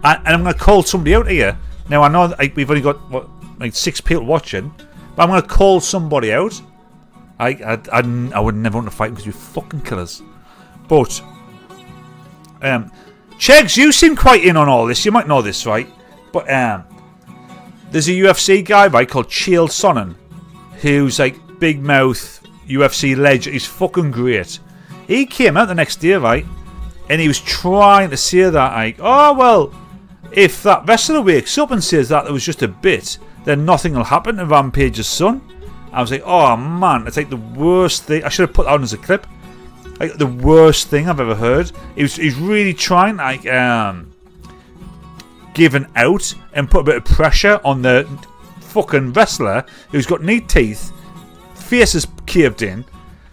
I'm going to call somebody out here. Now I know that, we've only got 6 people watching, but I'm going to call somebody out. I would never want to fight because you fucking killers. But Chegs, you seem quite in on all this. You might know this, right? But there's a UFC guy, right, called Chael Sonnen, who's like big mouth UFC legend. He's fucking great. He came out the next day, right, and he was trying to say that, like, oh well, if that wrestler wakes up and says that it was just a bit, then nothing will happen to Rampage's son. I was like, oh man, it's like the worst thing. I should have put that on as a clip. Like the worst thing I've ever heard. He's really trying, like, giving out and put a bit of pressure on the fucking wrestler who's got neat teeth, face is caved in,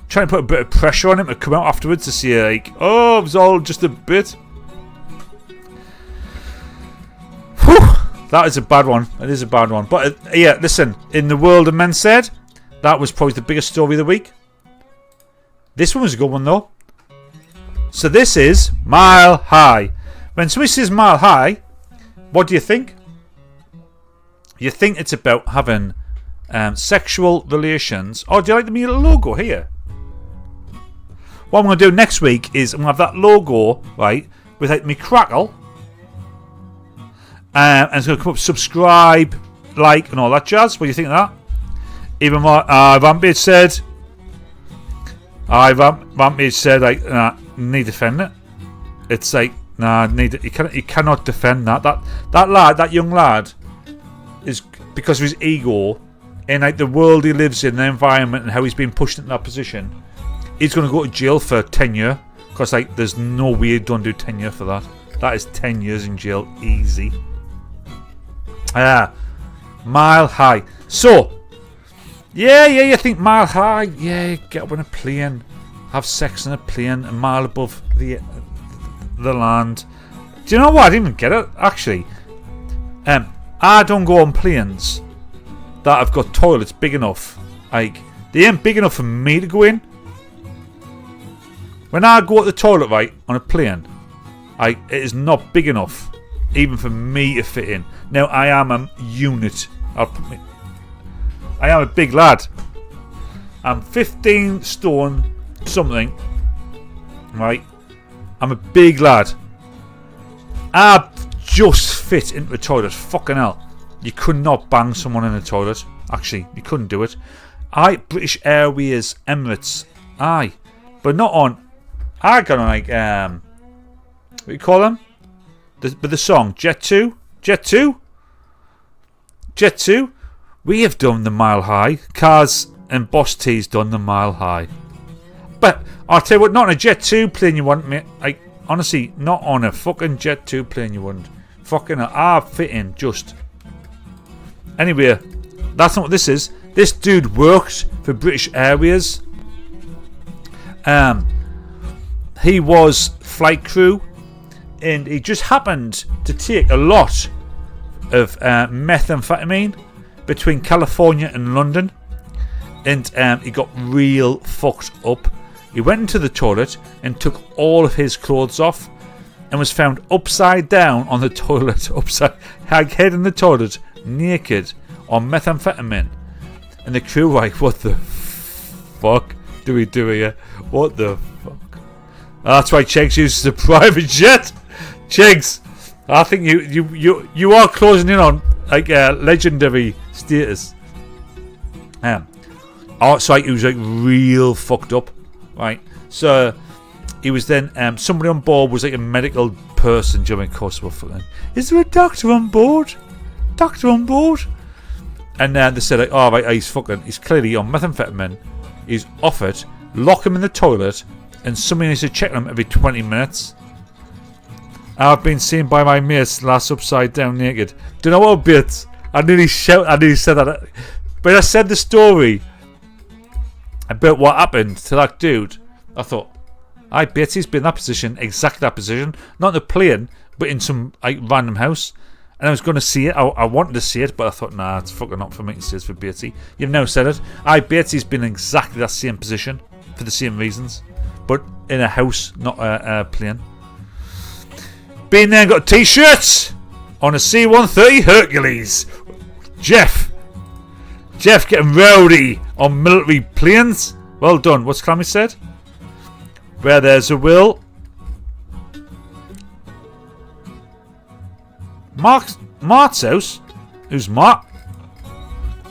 trying to put a bit of pressure on him to come out afterwards to say, like, oh, it was all just a bit. Whew, that is a bad one. It is a bad one. But yeah, listen, in the world of MENSAID, that was probably the biggest story of the week. This one was a good one though. So this is Mile High. When somebody says Mile High, what do you think? You think it's about having sexual relations. Oh, do you like the little logo here? What I'm going to do next week is I'm going to have that logo, right, with like me crackle. And it's going to come up subscribe, like, and all that jazz. What do you think of that? Even more, Rampage said, Rampage said, like, nah, need to defend it. It's like, nah, you cannot defend that. That lad, that young lad, is because of his ego and like the world he lives in, the environment, and how he's been pushed into that position. He's going to go to jail for 10 years because like there's no way you don't do 10 years for that. That is 10 years in jail, easy. Mile High. So, yeah, you think Mile High? Yeah, get up on a plane, have sex on a plane a mile above the land. Do you know what? I didn't even get it actually. I don't go on planes that have got toilets big enough. Like, they ain't big enough for me to go in. When I go to the toilet, right, on a plane, it is not big enough even for me to fit in. Now I am a unit. I am a big lad. I'm 15 stone something, right? I'm a big lad. I just fit into the toilet. Fucking hell. You could not bang someone in the toilet. Actually, you couldn't do it. British Airways, Emirates. But not on. I got on like, what do you call them? But the song, Jet 2? Jet 2? Jet 2? We have done the Mile High. Cars and Boss T's done the Mile High. But I'll tell you what, not on a Jet 2 plane you want me. Like, honestly, not on a fucking Jet 2 plane you wouldn't. Fucking fit in just. Anyway, that's not what this is. This dude worked for British Airways. He was flight crew, and he just happened to take a lot of methamphetamine between California and London, and he got real fucked up. He went into the toilet and took all of his clothes off and was found upside down on the toilet, head in the toilet, naked, on methamphetamine. And the crew were like, what the fuck do we do here? What the fuck? That's why Chegs uses a private jet. Chegs, I think you are closing in on like legendary status. So he was like real fucked up, right? So he was then somebody on board was like a medical person. During Kosovo, fucking, is there a doctor on board? Doctor on board? And they said, like, oh right, he's clearly on methamphetamine. He's offered, lock him in the toilet and somebody needs to check them every 20 minutes. I've been seen by my mates last upside down naked. Do you know what bit? I nearly said that. But I said the story about what happened to that dude. I thought, I bet he's been in that position, exactly that position. Not in the plane, but in some like random house. And I was going to see it. I wanted to see it, but I thought, nah, it's fucking not for me to see it for Batesy. You've now said it. I bet he's been in exactly that same position for the same reasons. But in a house, not a plane. Been there and got t-shirts on a C-130 Hercules. Jeff getting rowdy on military planes. Well done. What's Clammy said? Where there's a will. Mark's house? Who's Mark?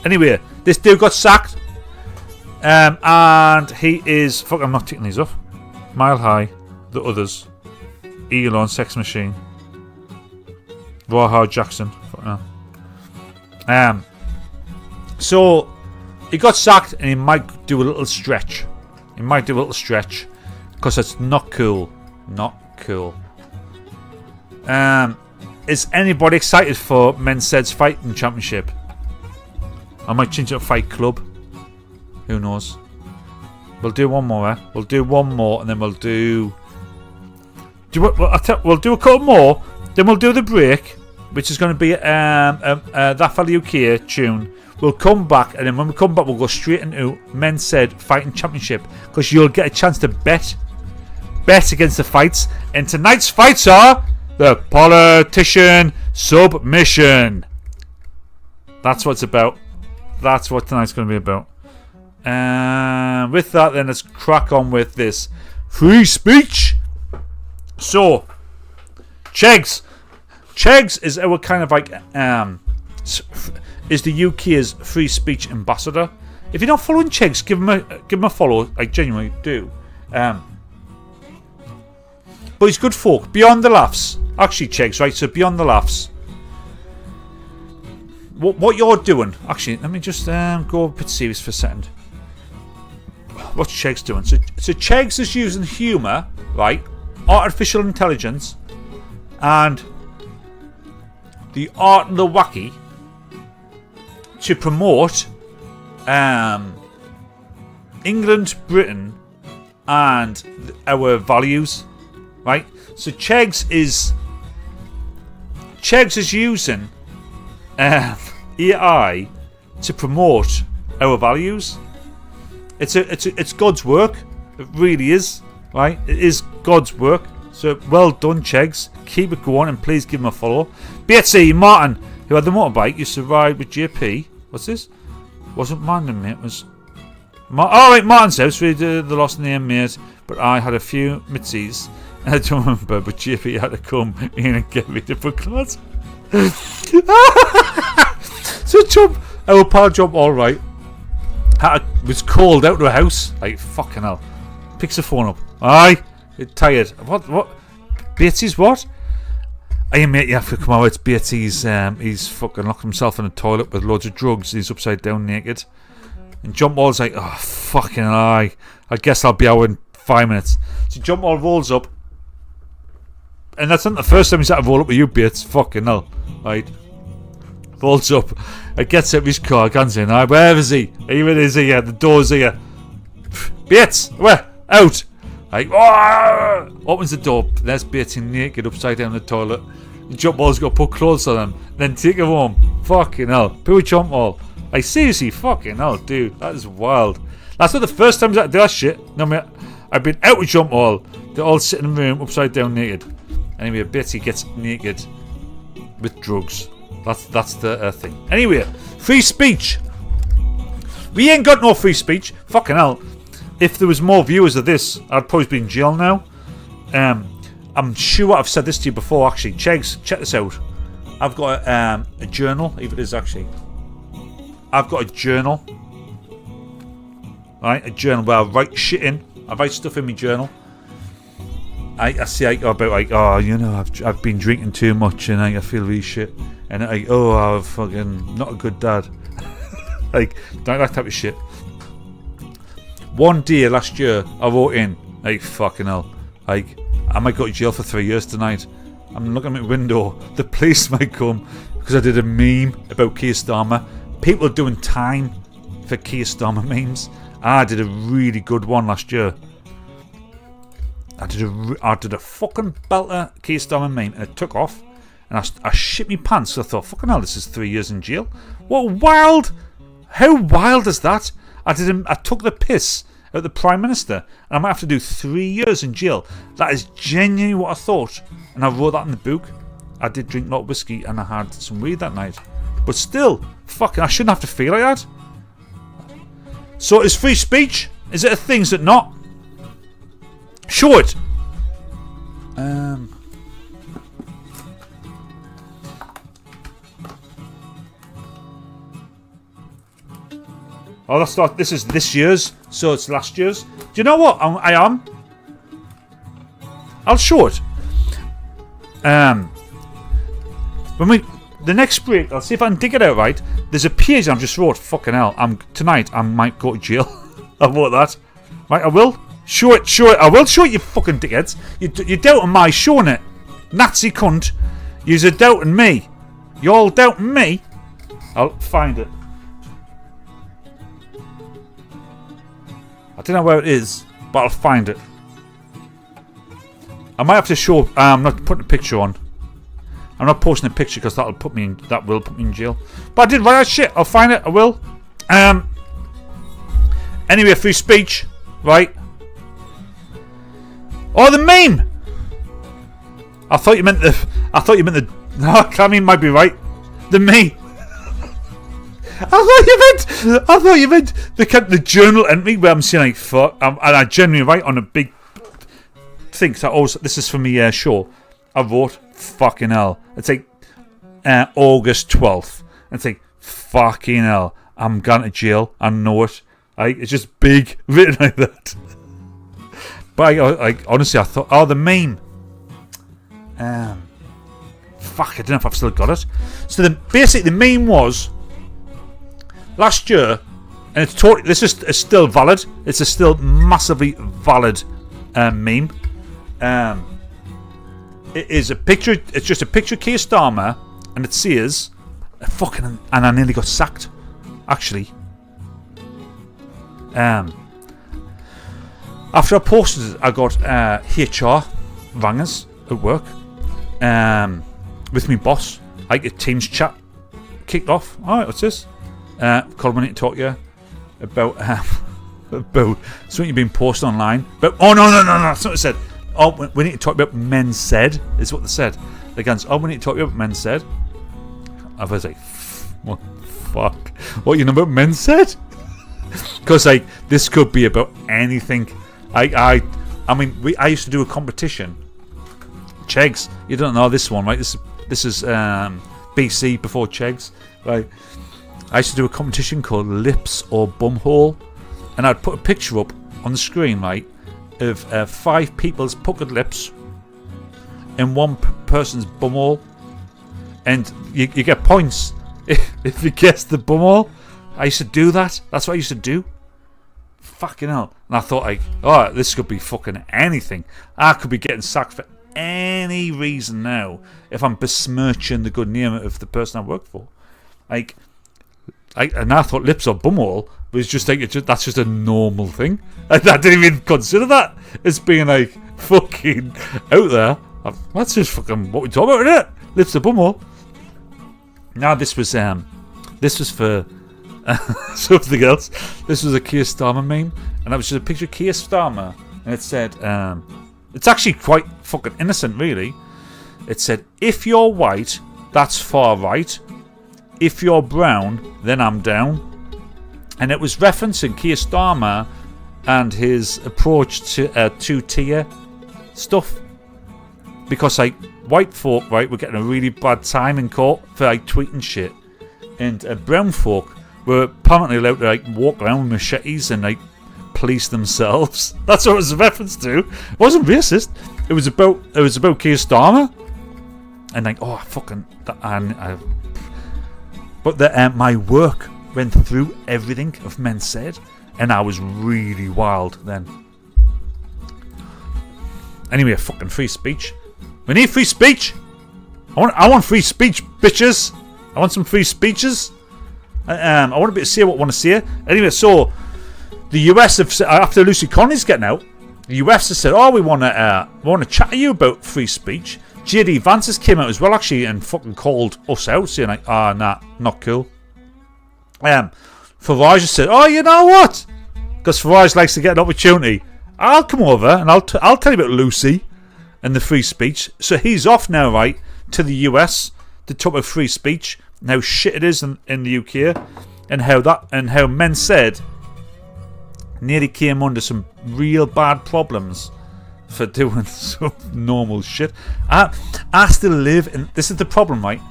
Anyway, this dude got sacked. And he is... Fuck, I'm not taking these off. Mile High. The others. Elon, Sex Machine. Roy Jackson. Fuck no. So, he got sacked and he might do a little stretch. Because it's not cool. Not cool. Is anybody excited for MENSAID Fighting Championship? I might change it to Fight Club. Who knows? We'll do one more, eh? We'll do one more and then we'll do... We'll do a couple more. Then we'll do the break, which is going to be That Fella UK tune. We'll come back, and then when we come back, we'll go straight into MENSAID Fighting Championship because you'll get a chance to bet against the fights. And tonight's fights are the Politician Submission. That's what it's about. That's what tonight's going to be about. And with that, then let's crack on with this free speech. So, Chegs is our kind of like is the UK's free speech ambassador. If you're not following Chegs, give him a follow. I genuinely do. But he's good folk. Beyond the laughs, actually, Chegs, right? So beyond the laughs, what you're doing? Actually, let me just go a bit serious for a second. What's Chegs doing? So Chegs is using humour, right? Artificial intelligence and the art and the wacky to promote England, Britain and our values, right? So Chegs is using AI to promote our values. It's God's work. It really is. Right, it is God's work. So well done, Chegs. Keep it going and please give him a follow. Batesy Martin, who had the motorbike, used to ride with JP. What's this? Wasn't Martin, mate. It was right, Martin's house. We did the lost name, mate. But I had a few mitsies. I don't remember, but JP had to come in and get me to put class. So our pal Jump all right. Was called out to a house. Like fucking hell. Picks the phone up. Aye, you're tired. What? Batesy's what? Hey mate, you have to come out. It's Batesy's. He's fucking locked himself in a toilet with loads of drugs. He's upside down naked. And Jumpball's like, oh fucking aye. I guess I'll be out in 5 minutes. So Jumpball rolls up, and that's not the first time he's had to roll up with you, Bates. Fucking hell, right? Rolls up. It gets out of his car. Guns in. Aye, where is he? Here it is. Here, the door's here. Bates, where? Out! Like, oh! Opens the door. There's Bates naked upside down the toilet. The Jumpball's got to put clothes on him, then take him home. Fucking hell. Poor Jumpball. Like, seriously, fucking hell, dude. That is wild. That's not the first time I do that shit. No, mate. I've been out with Jumpball. They're all sitting in the room upside down naked. Anyway, Batesy gets naked with drugs. That's the thing. Anyway, free speech. We ain't got no free speech. Fucking hell. If there was more viewers of this, I'd probably be in jail now. I'm sure I've said this to you before, actually. Chegs, check this out. I've got a journal, if it is actually. I've got a journal. Right, a journal where I write shit in. I write stuff in my journal. I say about like, oh, you know, I've been drinking too much and I feel really shit. And I'm fucking not a good dad. Like, don't that type of shit. One day last year, I wrote in, Like, fucking hell. Like, I might go to jail for 3 years tonight. I'm looking at my window. The police might come because I did a meme about Keir Starmer. People are doing time for Keir Starmer memes. I did a really good one last year. I did a fucking belter Keir Starmer meme, and it took off. And I shit me pants. So I thought, fucking hell, this is 3 years in jail. What wild? How wild is that? I took the piss out the Prime Minister, and I might have to do 3 years in jail. That is genuinely what I thought, and I wrote that in the book. I did drink a lot of whiskey, and I had some weed that night. But still, fucking, I shouldn't have to feel like that. So is free speech? Is it a thing? Is it not? Show it. Oh, that's not. This is this year's, so it's last year's. Do you know what? I am. I'll show it. When the next break, I'll see if I can dig it out right. There's a page I've just wrote. Fucking hell! Tonight I might go to jail. I wrote that. Right, I will show it. Show it. I will show it. You fucking dickheads. You're doubting my showing it. Nazi cunt. You're doubting me. You're all doubting me. I'll find it. I don't know where it is, but I'll find it. I might have to show. I'm not putting a picture on. I'm not posting a picture because that will put me in jail. But I did write that shit. I'll find it. I will. Anyway, free speech, right? Oh, the meme. I thought you meant the. No, Cammy might be right. The meme. I thought you meant the journal entry where I'm saying like fuck, and I genuinely write on a big thing. So this is for me show. I wrote fucking hell. It's like August 12th. It's like fucking hell. I'm going to jail. I know it. It's just big written like that. But honestly, I thought, oh, the meme. Fuck, I don't know if I've still got it. So basically the meme was last year, and it's totally. This is still valid. It's a still massively valid meme. It is a picture. It's just a picture of Keir Starmer, and it says, "Fucking," and I nearly got sacked. Actually, after I posted it, I got HR rangers at work with me boss. Like a Teams chat kicked off. All right, what's this? Colin, we need to talk to you about something you've been posting online. But no, that's not what it said. Oh, we need to talk about MENSAID, is what they said. They goes, oh, we need to talk about MENSAID. I was like, what fuck? What, you know about MENSAID? Because like this could be about anything. I mean, I used to do a competition. Chegs, you don't know this one, right? This is BC before Chegs, right? I used to do a competition called Lips or Bumhole, and I'd put a picture up on the screen, right, of 5 people's puckered lips and one person's bumhole, and you get points if you guess the bumhole. I used to do that. That's what I used to do. Fucking hell. And I thought, like, oh, this could be fucking anything. I could be getting sacked for any reason now if I'm besmirching the good name of the person I worked for. And I thought lips or bumhole was just like that's just a normal thing. I didn't even consider that as being like fucking out there. That's just fucking what we talk about, isn't it? Lips or bumhole. Now this was for something else. This was a Keir Starmer meme, and that was just a picture of Keir Starmer, and it said, it's actually quite fucking innocent, really. It said, if you're white, that's far right. If you're brown, then I'm down. And it was referencing Keir Starmer and his approach to two-tier stuff. Because like white folk, right, were getting a really bad time in court for like tweeting shit, and brown folk were apparently allowed to like walk around with machetes and like police themselves. That's what it was a reference to. It wasn't racist. It was about Keir Starmer, and like but my work went through everything of MENSAID, and I was really wild then. Anyway, fucking free speech. We need free speech. I want free speech, bitches. I want some free speeches. I want to be able to say what I want to say. Anyway, so the US have said, after Lucy Conley's getting out, the US has said, "Oh, we want to chat to you about free speech." JD Vance has came out as well, actually, and fucking called us out, saying like, "Ah, nah, not cool." Farage has said, "Oh, you know what? Because Farage likes to get an opportunity. I'll come over and I'll tell you about Lucy and the free speech." So he's off now, right, to the US to talk about free speech and how shit it is in the UK, and how MENSAID nearly came under some real bad problems for doing some normal shit. I still live in. This is the problem, right?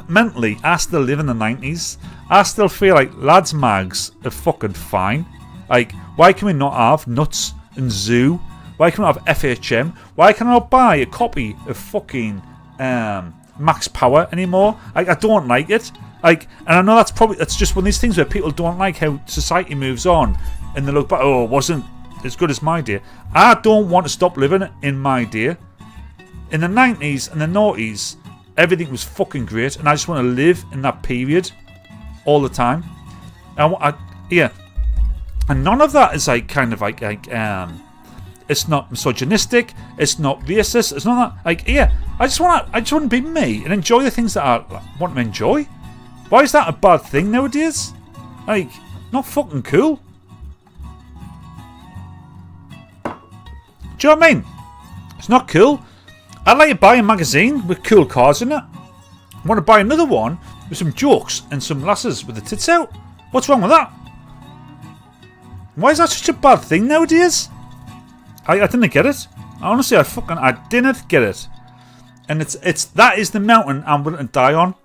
Mentally, I still live in the 90s. I still feel like lads mags are fucking fine. Like, why can we not have Nuts and Zoo? Why can we not have FHM? Why can I not buy a copy of fucking Max Power anymore? Like, I don't like it. Like, and I know that's just one of these things where people don't like how society moves on, and they look back, "Oh, it wasn't as good as my day." I don't want to stop living in my day. In the 90s and the noughties, everything was fucking great, and I just want to live in that period all the time. Yeah, and none of that is like kind of like it's not misogynistic, it's not racist, it's not that. Like, yeah, I just want to be me and enjoy the things that I want to enjoy. Why is that a bad thing nowadays? Like, not fucking cool. Do you know what I mean? It's not cool. I'd like to buy a magazine with cool cards in it. I want to buy another one with some jokes and some lasses with the tits out. What's wrong with that? Why is that such a bad thing nowadays? I didn't get it. Honestly, I didn't get it. And that is the mountain I'm willing to die on.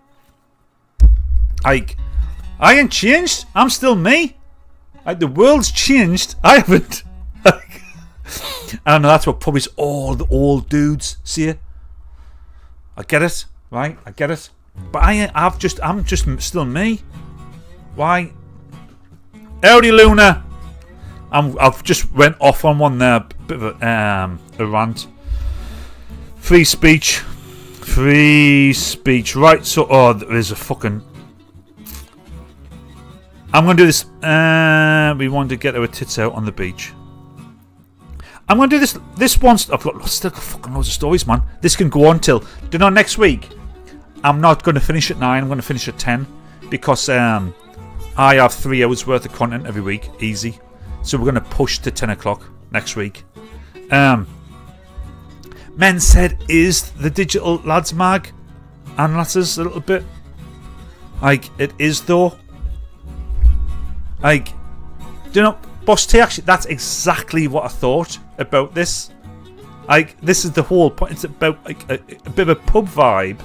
Like, I ain't changed. I'm still me. Like, the world's changed. I haven't. I know that's what probably all the old dudes say. I get it, right? I get it. But I'm just still me. Why? Howdy, Luna. I've just went off on one there. Bit of a rant. Free speech. Right. So, there's a fucking. I'm gonna do this. We want to get our tits out on the beach. I'm going to do this once. I've got still fucking loads of stories, man. This can go on till, next week. I'm not going to finish at 9. I'm going to finish at 10. Because I have 3 hours worth of content every week. Easy. So we're going to push to 10 o'clock next week. MENSAID is the digital lads mag. And lasses a little bit. Like, it is though. Like, Boss T, actually, that's exactly what I thought about this. Like, this is the whole point. It's about like a bit of a pub vibe,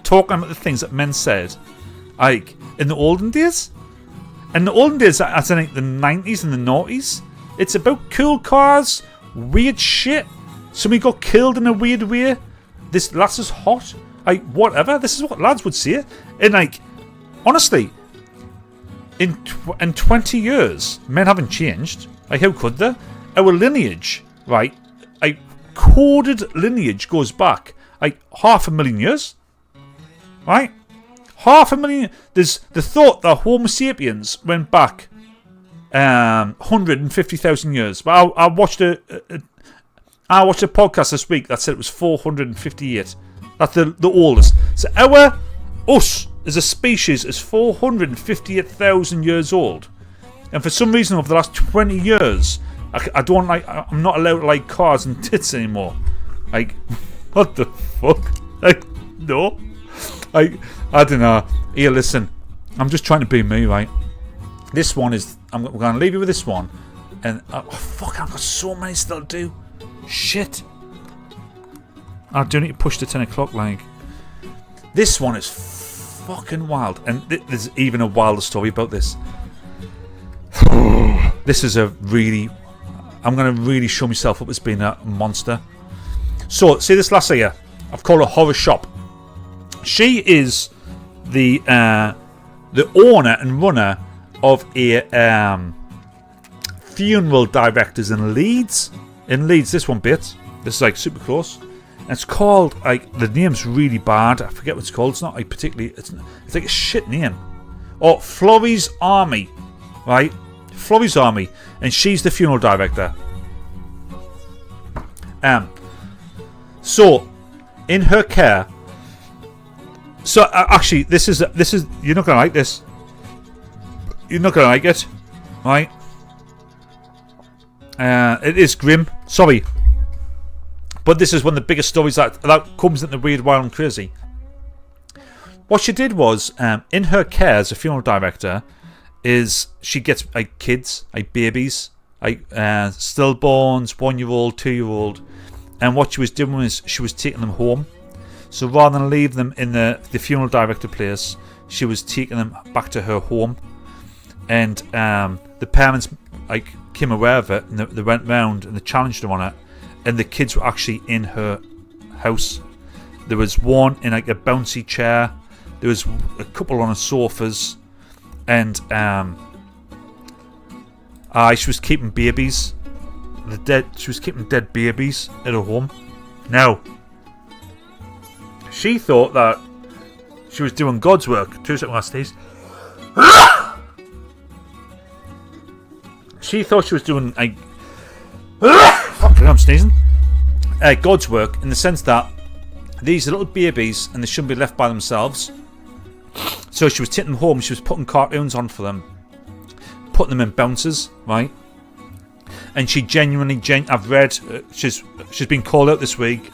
talking about the things that MENSAID, like in the olden days. In the olden days, as in like the 90s and the noughties, it's about cool cars, weird shit. Somebody got killed in a weird way. This lass is hot. Like, whatever. This is what lads would say. And like, honestly, in 20 years, men haven't changed. Like, how could they? Our lineage, right? Like, coded lineage goes back like 500,000 years, right? 500,000. There's the thought that Homo sapiens went back 150,000 years. But I watched a podcast this week that said it was 458. That's the oldest. So us as a species is 458,000 years old, and for some reason over the last 20 years, I'm not allowed to like cars and tits anymore. Like, what the fuck? Like, no. I don't know. Here, listen. I'm just trying to be me, right? This one is. We're going to leave you with this one, and fuck, I've got so many still to do. Shit. I do need to push to 10 o'clock. Like, this one is fucking wild, and there's even a wilder story about this. This is a really. I'm going to really show myself up as being a monster. So, see this lassie here? I've called her Horror Shop. She is the owner and runner of a funeral directors in Leeds. in Leeds. This one bit. This is like super close. And it's called, like, the name's really bad. I forget what it's called. It's not like particularly, it's like a shit name. Oh, Florrie's Army, right? Florrie's Army, and she's the funeral director. So in her care. So actually, this is you're not gonna like this. You're not gonna like it, right? It is grim. Sorry, but this is one of the biggest stories that comes into Weird, Wild and Crazy. What she did was, in her care as a funeral director, is she gets like kids, like babies, like stillborns, 1-year-old, 2-year-old, and what she was doing was she was taking them home. So rather than leave them in the funeral director place, she was taking them back to her home. And the parents like came aware of it, and they went round and they challenged her on it. And the kids were actually in her house. There was one in like a bouncy chair. There was a couple on the sofas, and she was keeping babies. She was keeping dead babies at her home. Now, she thought that she was doing God's work. 2 seconds, last days. She thought she was doing like fucking, I'm sneezing. God's work in the sense that these are little babies and they shouldn't be left by themselves. So she was taking them home. She was putting cartoons on for them, putting them in bouncers, right? And she genuinely, I've read, she's been called out this week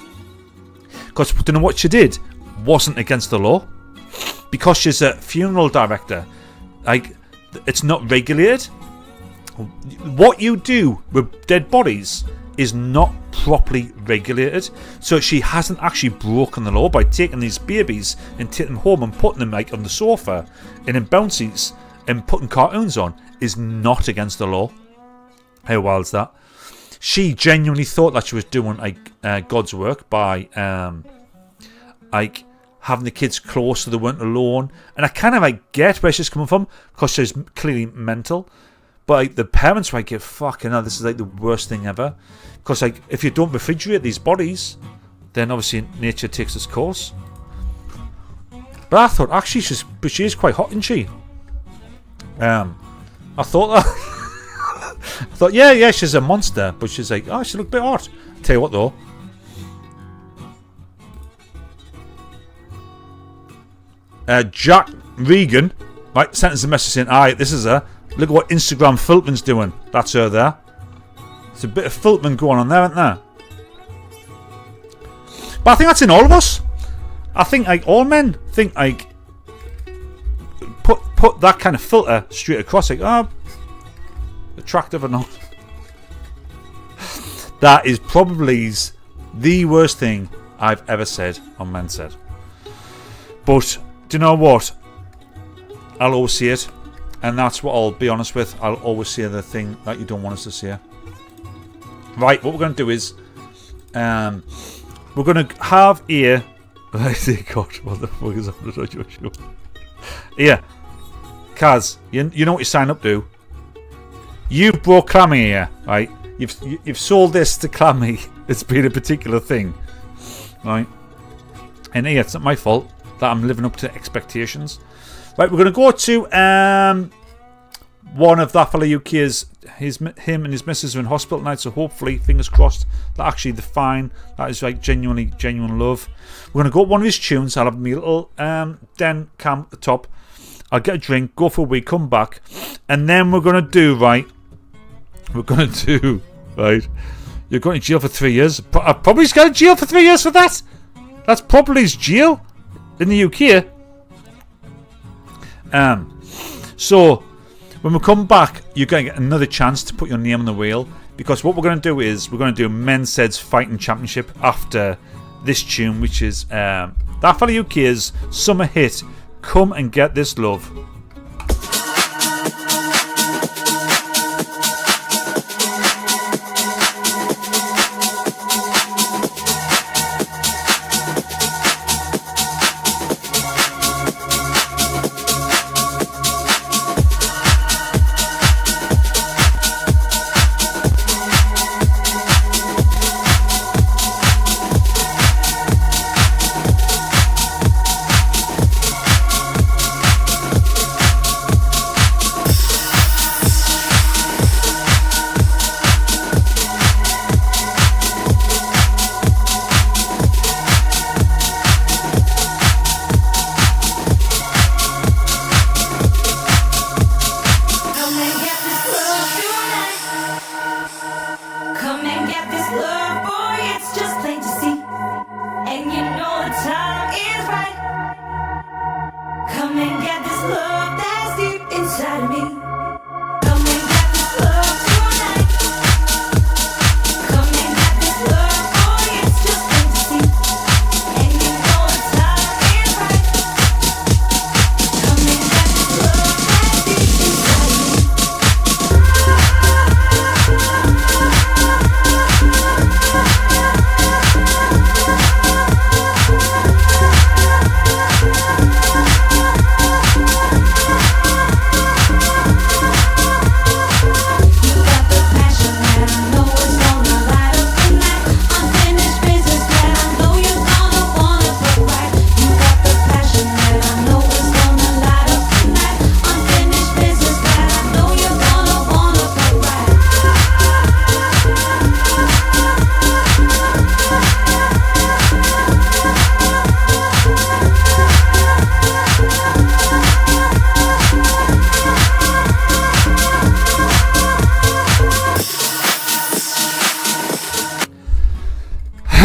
because do you know what she did wasn't against the law, because she's a funeral director. Like, it's not regulated. What you do with dead bodies is not properly regulated. So she hasn't actually broken the law by taking these babies and taking them home and putting them like on the sofa and in bouncies and putting cartoons on is not against the law. How wild is that? She genuinely thought that she was doing like God's work by like having the kids close so they weren't alone. And I kind of like get where she's coming from, because she's clearly mental. But like, the parents were like, fucking hell, this is like the worst thing ever. Because like, if you don't refrigerate these bodies, then obviously nature takes its course. But I thought actually she is quite hot, isn't she? I thought that. I thought, yeah, she's a monster, but she's like, oh, she looked a bit hot. Tell you what though, Jack Regan, right, sent us a message saying, alright, this is her. Look at what Instagram filtering's doing. That's her there. There's a bit of filtering going on there, isn't there? But I think that's in all of us. I think like all men think like put that kind of filter straight across, like, oh, attractive or not. That is probably the worst thing I've ever said on Mensaid. But do you know what? I'll always say it. And that's what I'll be honest with. I'll always say the thing that you don't want us to say. Right, what we're going to do is we're going to have here. I say, God, what the fuck is that? Here, Kaz, you know what you sign up to. You've brought Clammy here, right? You've sold this to Clammy. It's been a particular thing, right? And here, it's not my fault that I'm living up to expectations. Right, we're going to go to one of that fella UK's. Him and his missus are in hospital tonight, so hopefully, fingers crossed, that actually they're fine. That is like genuine love. We're going to go to one of his tunes. I'll have my little den cam at the top. I'll get a drink, go for a week, come back, and then we're going to do, right, you're going to jail for 3 years. I've probably going to jail for 3 years for that. That's probably his jail in the UK. So when we come back, you're going to get another chance to put your name on the wheel, because what we're going to do is we're going to do Mensaid's Fighting Championship after this tune, which is that fella UK's summer hit, Come and Get This Love.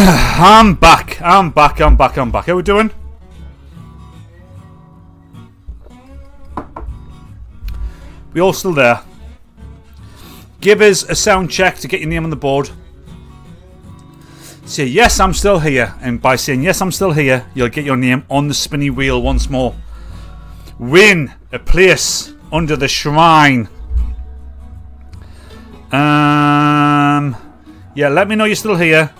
I'm back. How we doing? We all still there? Give us a sound check to get your name on the board. Say yes, I'm still here, and by saying yes, I'm still here, you'll get your name on the spinny wheel once more. Win a place under the shrine. Yeah, let me know you're still here,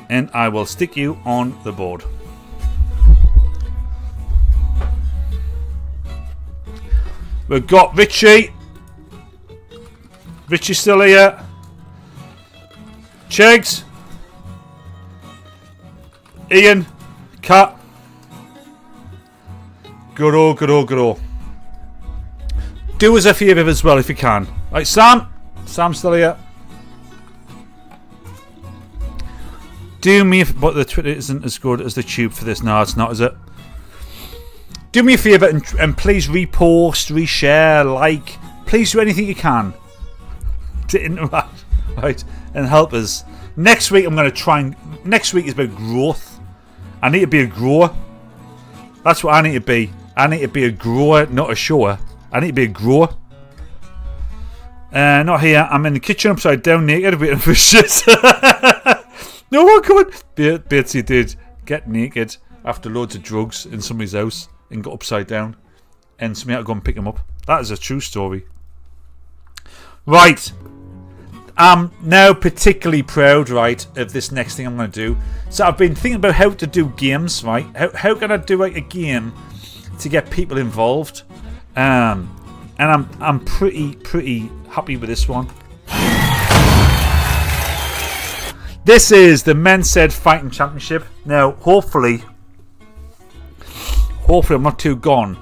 and I will stick you on the board. We've got Richie. Richie's still here. Chegs. Ian. Cat. Good. Do us a favour as well if you can. Right, Sam. Sam's still here. Do me but the Twitter isn't as good as the tube for this. No, it's not, is it? Do me a favour and please repost, reshare, like. Please do anything you can to interact, right, and help us. Next week I'm going to try and... Next week is about growth. I need to be a grower. That's what I need to be. I need to be a grower, not a shower. I need to be a grower. Not here. I'm in the kitchen upside down naked waiting for shit. No one coming. Batesy did get naked after loads of drugs in somebody's house and got upside down, and somebody had to go and pick him up. That is a true story. Right. I'm now particularly proud, right, of this next thing I'm going to do. So I've been thinking about how to do games, right? How can I do like a game to get people involved? And I'm pretty happy with this one. This is the MENSAID Fighting Championship. Now, hopefully I'm not too gone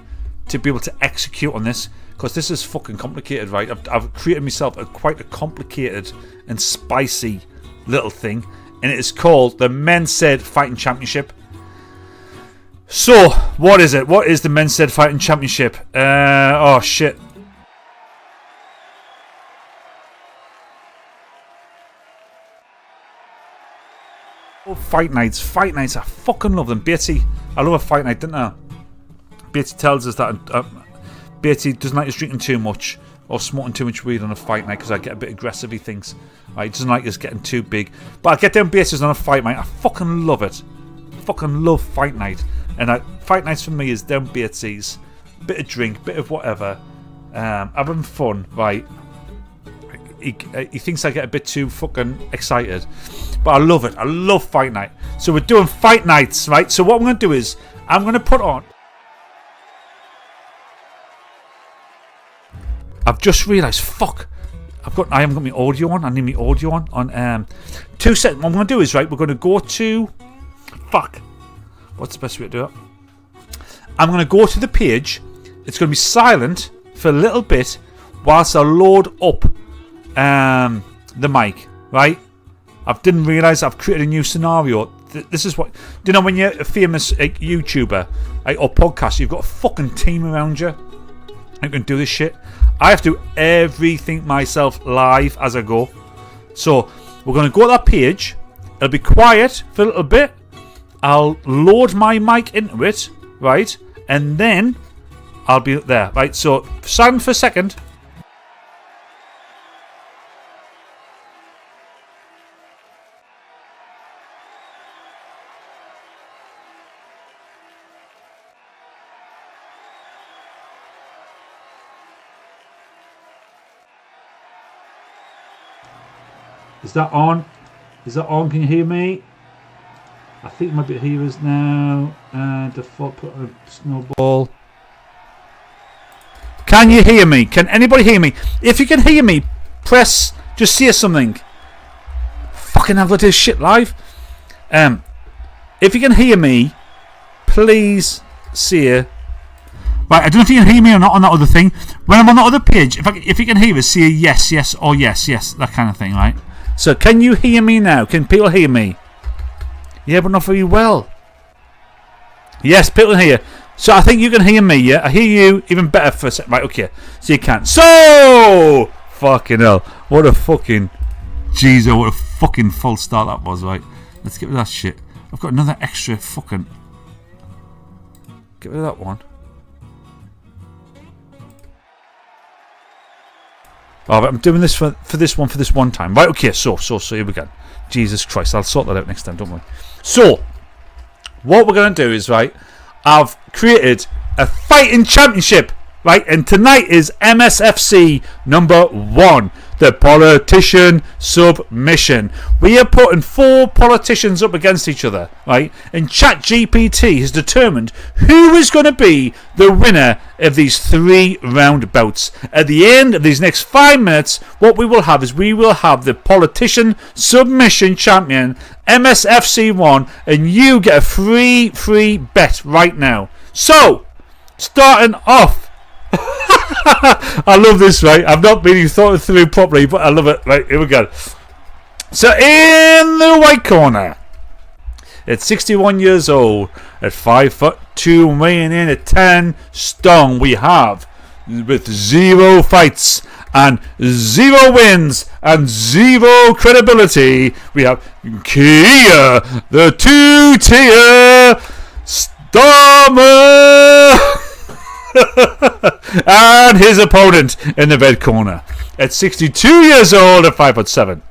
to be able to execute on this, because this is fucking complicated, right? I've created myself quite a complicated and spicy little thing, and it is called the MENSAID Fighting Championship. So, what is it? What is the MENSAID Fighting Championship? Oh shit. Oh, fight nights, I fucking love them. Beatty, I love a fight night, didn't I? Beatty tells us that Beatty doesn't like us drinking too much or smoking too much weed on a fight night because I get a bit aggressive, he thinks. Right, he doesn't like us getting too big. But I get down Beatty's on a fight night. I fucking love it. I fucking love fight night. And fight nights for me is down Beatty's. Bit of drink, bit of whatever. Having fun, right? He thinks I get a bit too fucking excited. But I love it. I love fight night. So we're doing fight nights, right? So what I'm going to do is I'm going to put on... I've just realised, fuck, I haven't got my audio on. I need my audio on 2 seconds. What I'm going to do is, right, we're going to go to, fuck, what's the best way to do it? I'm going to go to the page. It's going to be silent for a little bit whilst I load up the mic, right? I didn't realise I've created a new scenario. This is what, do you know when you're a famous YouTuber or podcast, you've got a fucking team around you who can do this shit. I have to do everything myself live as I go. So we're going to go to that page. It'll be quiet for a little bit. I'll load my mic into it, right? And then I'll be there, right? So silent for a second. Is that on? Is that on? Can you hear me? I think my bit here is now. Default put a snowball. Can you hear me? Can anybody hear me? If you can hear me, press. Just say something. Fucking I've got this shit live. If you can hear me, please say. Right, I don't know if you can hear me or not on that other thing. When I'm on the other page, if you can hear us, say yes, yes, or yes, yes, that kind of thing, right? So, can you hear me now? Can people hear me? Yeah, but not very well. Yes, people can hear. So, I think you can hear me, yeah? I hear you even better for a second. Right, okay. So, you can. So! Fucking hell. What a fucking... JEEZO, what a fucking false start that was, right? Let's get rid of that shit. I've got another extra fucking... Get rid of that one. Oh, but I'm doing this for this one time. Right, okay, so here we go. Jesus Christ, I'll sort that out next time, don't worry. So, what we're going to do is, right, I've created a fighting championship, right, and tonight is MSFC number 1, the politician submission. We are putting 4 politicians up against each other, right, and ChatGPT has determined who is going to be the winner of these 3-round bouts. At the end of these next 5 minutes, what we will have is we will have the politician submission champion, MSFC1, and you get a free bet right now. So, starting off, I love this, right? I've not really thought it through properly, but I love it. Right, here we go. So in the white corner, at 61 years old, at 5'2", weighing in at 10 stone, we have, with 0 fights and 0 wins and 0 credibility, we have Kia, the 2-tier Stormer. And his opponent in the red corner at 62 years old at 5'7",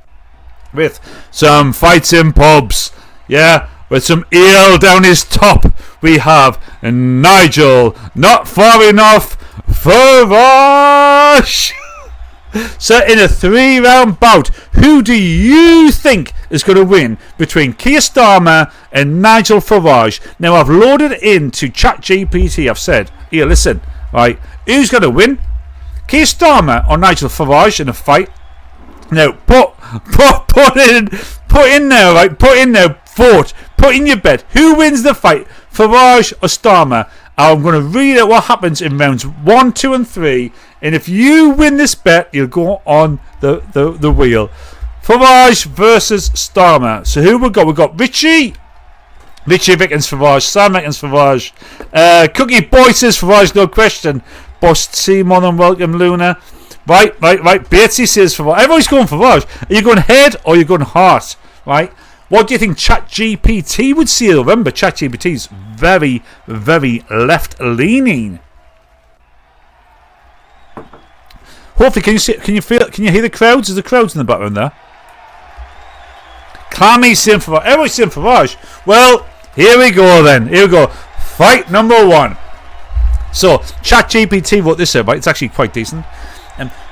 with some fights in pubs, yeah, with some ale down his top, we have Nigel, not far enough, Farage. So in a 3-round bout, who do you think is going to win between Keir Starmer and Nigel Farage? Now I've loaded it into ChatGPT. I've said, here, listen, right, who's going to win? Keir Starmer or Nigel Farage in a fight? Now put in there, right? Put in there, vote, put in your bet. Who wins the fight, Farage or Starmer? I'm going to read out what happens in rounds 1, 2 and 3, and if you win this bet, you'll go on the wheel. Farage versus Starmer. So who we got? We've got Richie Vickens Farage, Sam Vickens Farage, Cookie Boy says Farage, no question. Boss C, more than welcome, Luna. Right. Batesy says Farage. Everybody's going Farage. Are you going head or are you going heart? Right. What do you think ChatGPT would see? Remember, ChatGPT is very, very left-leaning. Hopefully, can you see? Can you feel? Can you hear the crowds? There's the crowds in the background there. Clammy's saying Farage. Everybody's saying Farage. Well, here we go then. Here we go. Fight number 1. So, ChatGPT wrote this out, right? It's actually quite decent.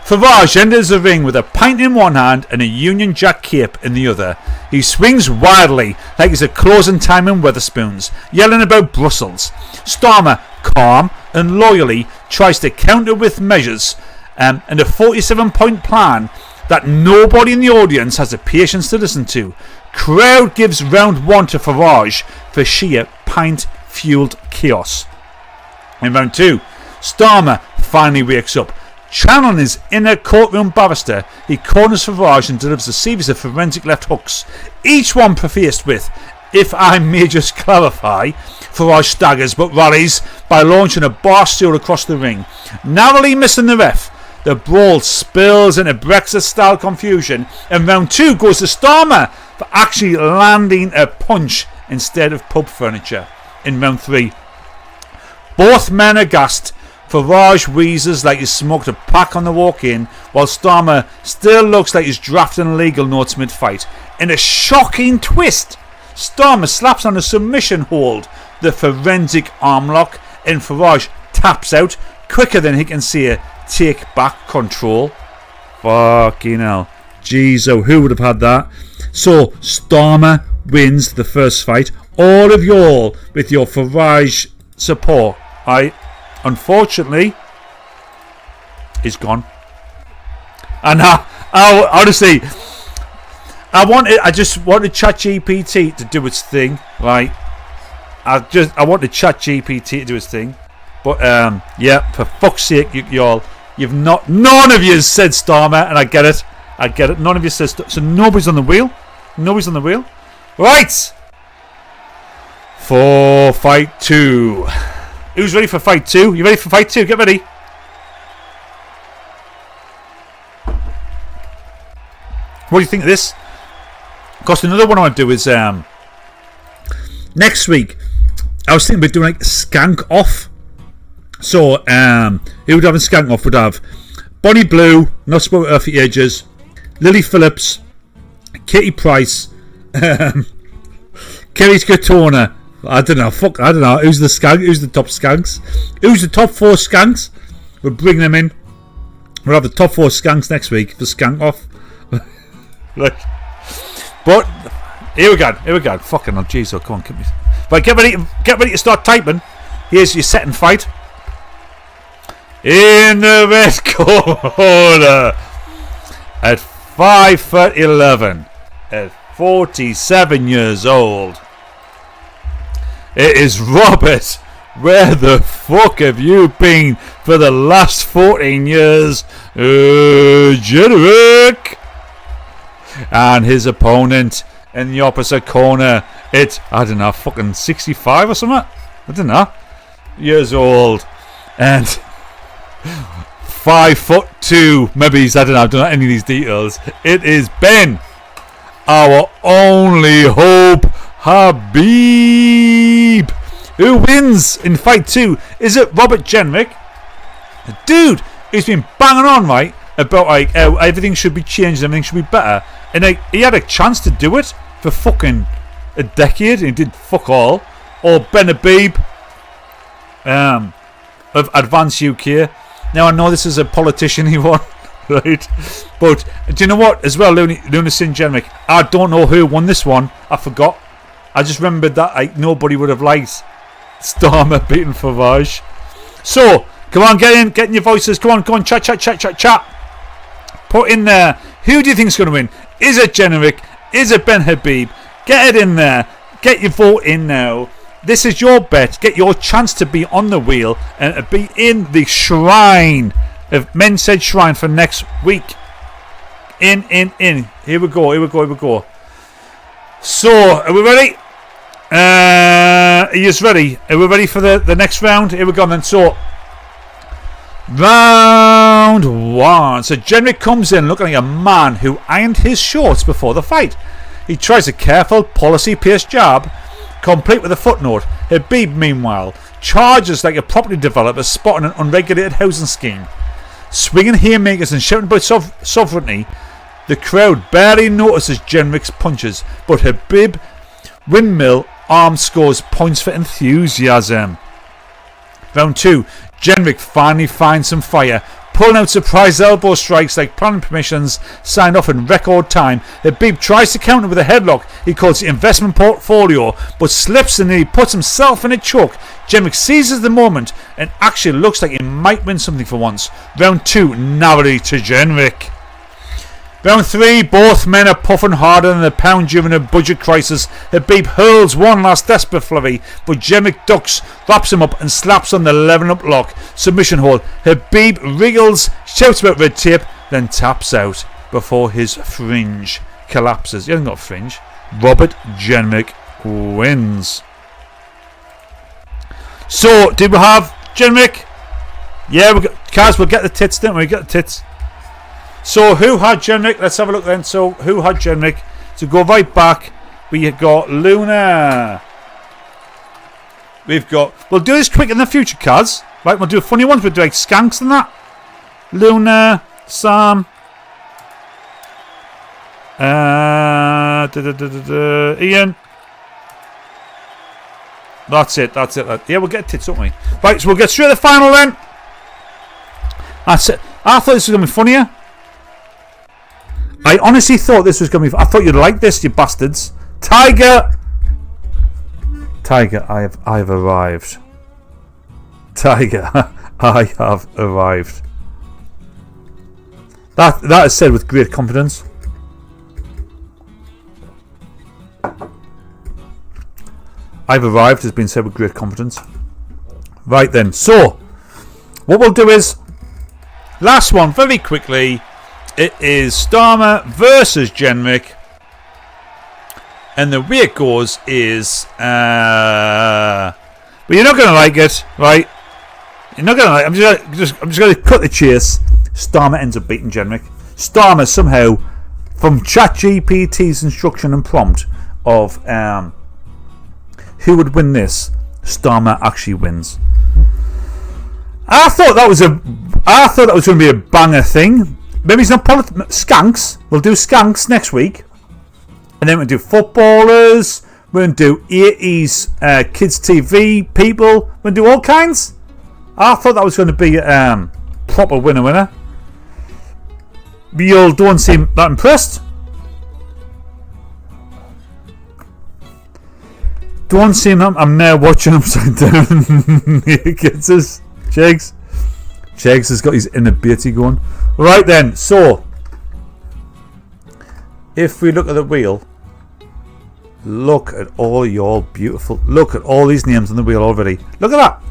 Farage enters the ring with a pint in one hand and a Union Jack cape in the other. He swings wildly like it's a closing time in Wetherspoons, yelling about Brussels. Starmer, calm and loyally, tries to counter with measures and a 47-point plan that nobody in the audience has the patience to listen to. Crowd gives round 1 to Farage for sheer pint-fueled chaos. In round 2, Starmer finally wakes up. Channeling his inner courtroom barrister, he corners Farage and delivers a series of forensic left hooks, each one prefaced with, if I may just clarify. Farage staggers but rallies by launching a bar stool across the ring, narrowly missing the ref. The brawl spills into Brexit-style confusion, and round 2 goes to Starmer for actually landing a punch instead of pub furniture. In round 3, both men are gassed. Farage wheezes like he's smoked a pack on the walk-in, while Starmer still looks like he's drafting legal notes mid-fight. In a shocking twist, Starmer slaps on a submission hold, the forensic arm lock, and Farage taps out quicker than he can see a take back control. Fucking hell. JEEZO, who would have had that? So, Starmer wins the first fight. All of y'all with your Farage support, unfortunately, is gone. And honestly, I just wanted ChatGPT to do its thing, right? I wanted ChatGPT to do its thing, but yeah, for fuck's sake, y'all, none of you said Starmer, and I get it. None of you said so. Nobody's on the wheel. Right. For fight 2. Who's ready for fight 2? You ready for fight 2? Get ready. What do you think of this? Of course, another one I want to do is Next week, I was thinking about doing like skank off. So, who would have a skank off? Would have Bonnie Blue, not spoken her for ages, Lily Phillips, Katie Price, Kerry Skatona. I don't know. Who's the skank? Who's the top skanks? Who's the top 4 skanks? We'll bring them in. We'll have the top 4 skanks next week for skank off. Right. But here we go. Fucking hell, JEEZO, come on, give me. Right, get ready to start typing. Here's your second fight. In the red corner at 5'11", at 47 years old. It is Robert. Where the fuck have you been for the last 14 years? Generic. And his opponent in the opposite corner, it's, I don't know, fucking 65 or something? I don't know. Years old. And 5'2". Maybe he's, I don't know any of these details. It is Ben. Our only hope, Habib. Who wins in fight 2? Is it Robert Jenrick? Dude, he's been banging on, right, about like how everything should be changed, everything should be better, and like, he had a chance to do it for fucking a decade and he did fuck all. Or Ben Habib of Advance UK. Now I know this is a politician he won, right? But do you know what? As well, Luna Sin Jenrick. I don't know who won this one. I forgot. I just remembered that like nobody would have liked Starmer beating Favage. So come on, get in your voices. Come on, chat. Put in there. Who do you think is going to win? Is it Jenrick? Is it Ben Habib? Get it in there. Get your vote in now. This is your bet. Get your chance to be on the wheel and to be in the shrine of MENSAID Shrine for next week. In. Here we go. So, are we ready? Are you ready? Are we ready for the next round? Here we go then. So, round 1. So, Jenrick comes in looking like a man who ironed his shorts before the fight. He tries a careful, policy-paced jab, complete with a footnote. Habib, meanwhile, charges like a property developer spotting an unregulated housing scheme. Swinging haymakers and shouting about sovereignty, the crowd barely notices Jenrick's punches, but Habib windmill arm scores points for enthusiasm. Round 2. Jenrick finally finds some fire, pulling out surprise elbow strikes like planning permissions signed off in record time. Habib tries to counter with a headlock he calls the investment portfolio, but slips and he puts himself in a choke. Jenrick seizes the moment and actually looks like he might win something for once. Round 2, narrowly to Jenrick. Round 3, both men are puffing harder than a pound during a budget crisis. Habib hurls one last desperate flurry, but Jenrick ducks, wraps him up and slaps on the 11-up lock. Submission hold. Habib wriggles, shouts about red tape, then taps out before his fringe collapses. He hasn't got a fringe. Robert Jenrick wins. So, did we have Jenrick? Yeah, Kaz, we'll get the tits, didn't we? Get the tits. So who had Jenrick? Let's have a look then. So who had Jenrick? To go right back, we got Luna. We've got. We'll do this quick in the future, Kaz. Right, we'll do funny ones. We'll do like skanks and that. Luna, Sam, Ian. That's it. Yeah, we'll get tits, don't we? Right, so we'll get straight to the final then. That's it. I thought this was going to be funnier. I honestly thought this was going to be. I thought you'd like this, you bastards. Tiger, I have arrived. Tiger, I have arrived. That is said with great confidence. I've arrived has been said with great confidence. Right then, so what we'll do is last one very quickly. It is Starmer versus Jenrick, and the way it goes is but you're not going to like it, right? You're not going to like it. I'm just going to cut the chase. Starmer ends up beating Jenrick. Starmer somehow, from ChatGPT's instruction and prompt of who would win this, Starmer actually wins. I thought that was going to be a banger thing. Maybe it's not skanks. We'll do skanks next week, and then we'll do footballers. We're going to do 80s kids TV people. We'll do all kinds. I thought that was going to be proper winner. But you don't seem that impressed. Don't seem that. I'm now watching upside down. He gets us. Chegs has got his inability going. Right then, so if we look at the wheel, look at all your beautiful. Look at all these names on the wheel already. Look at that.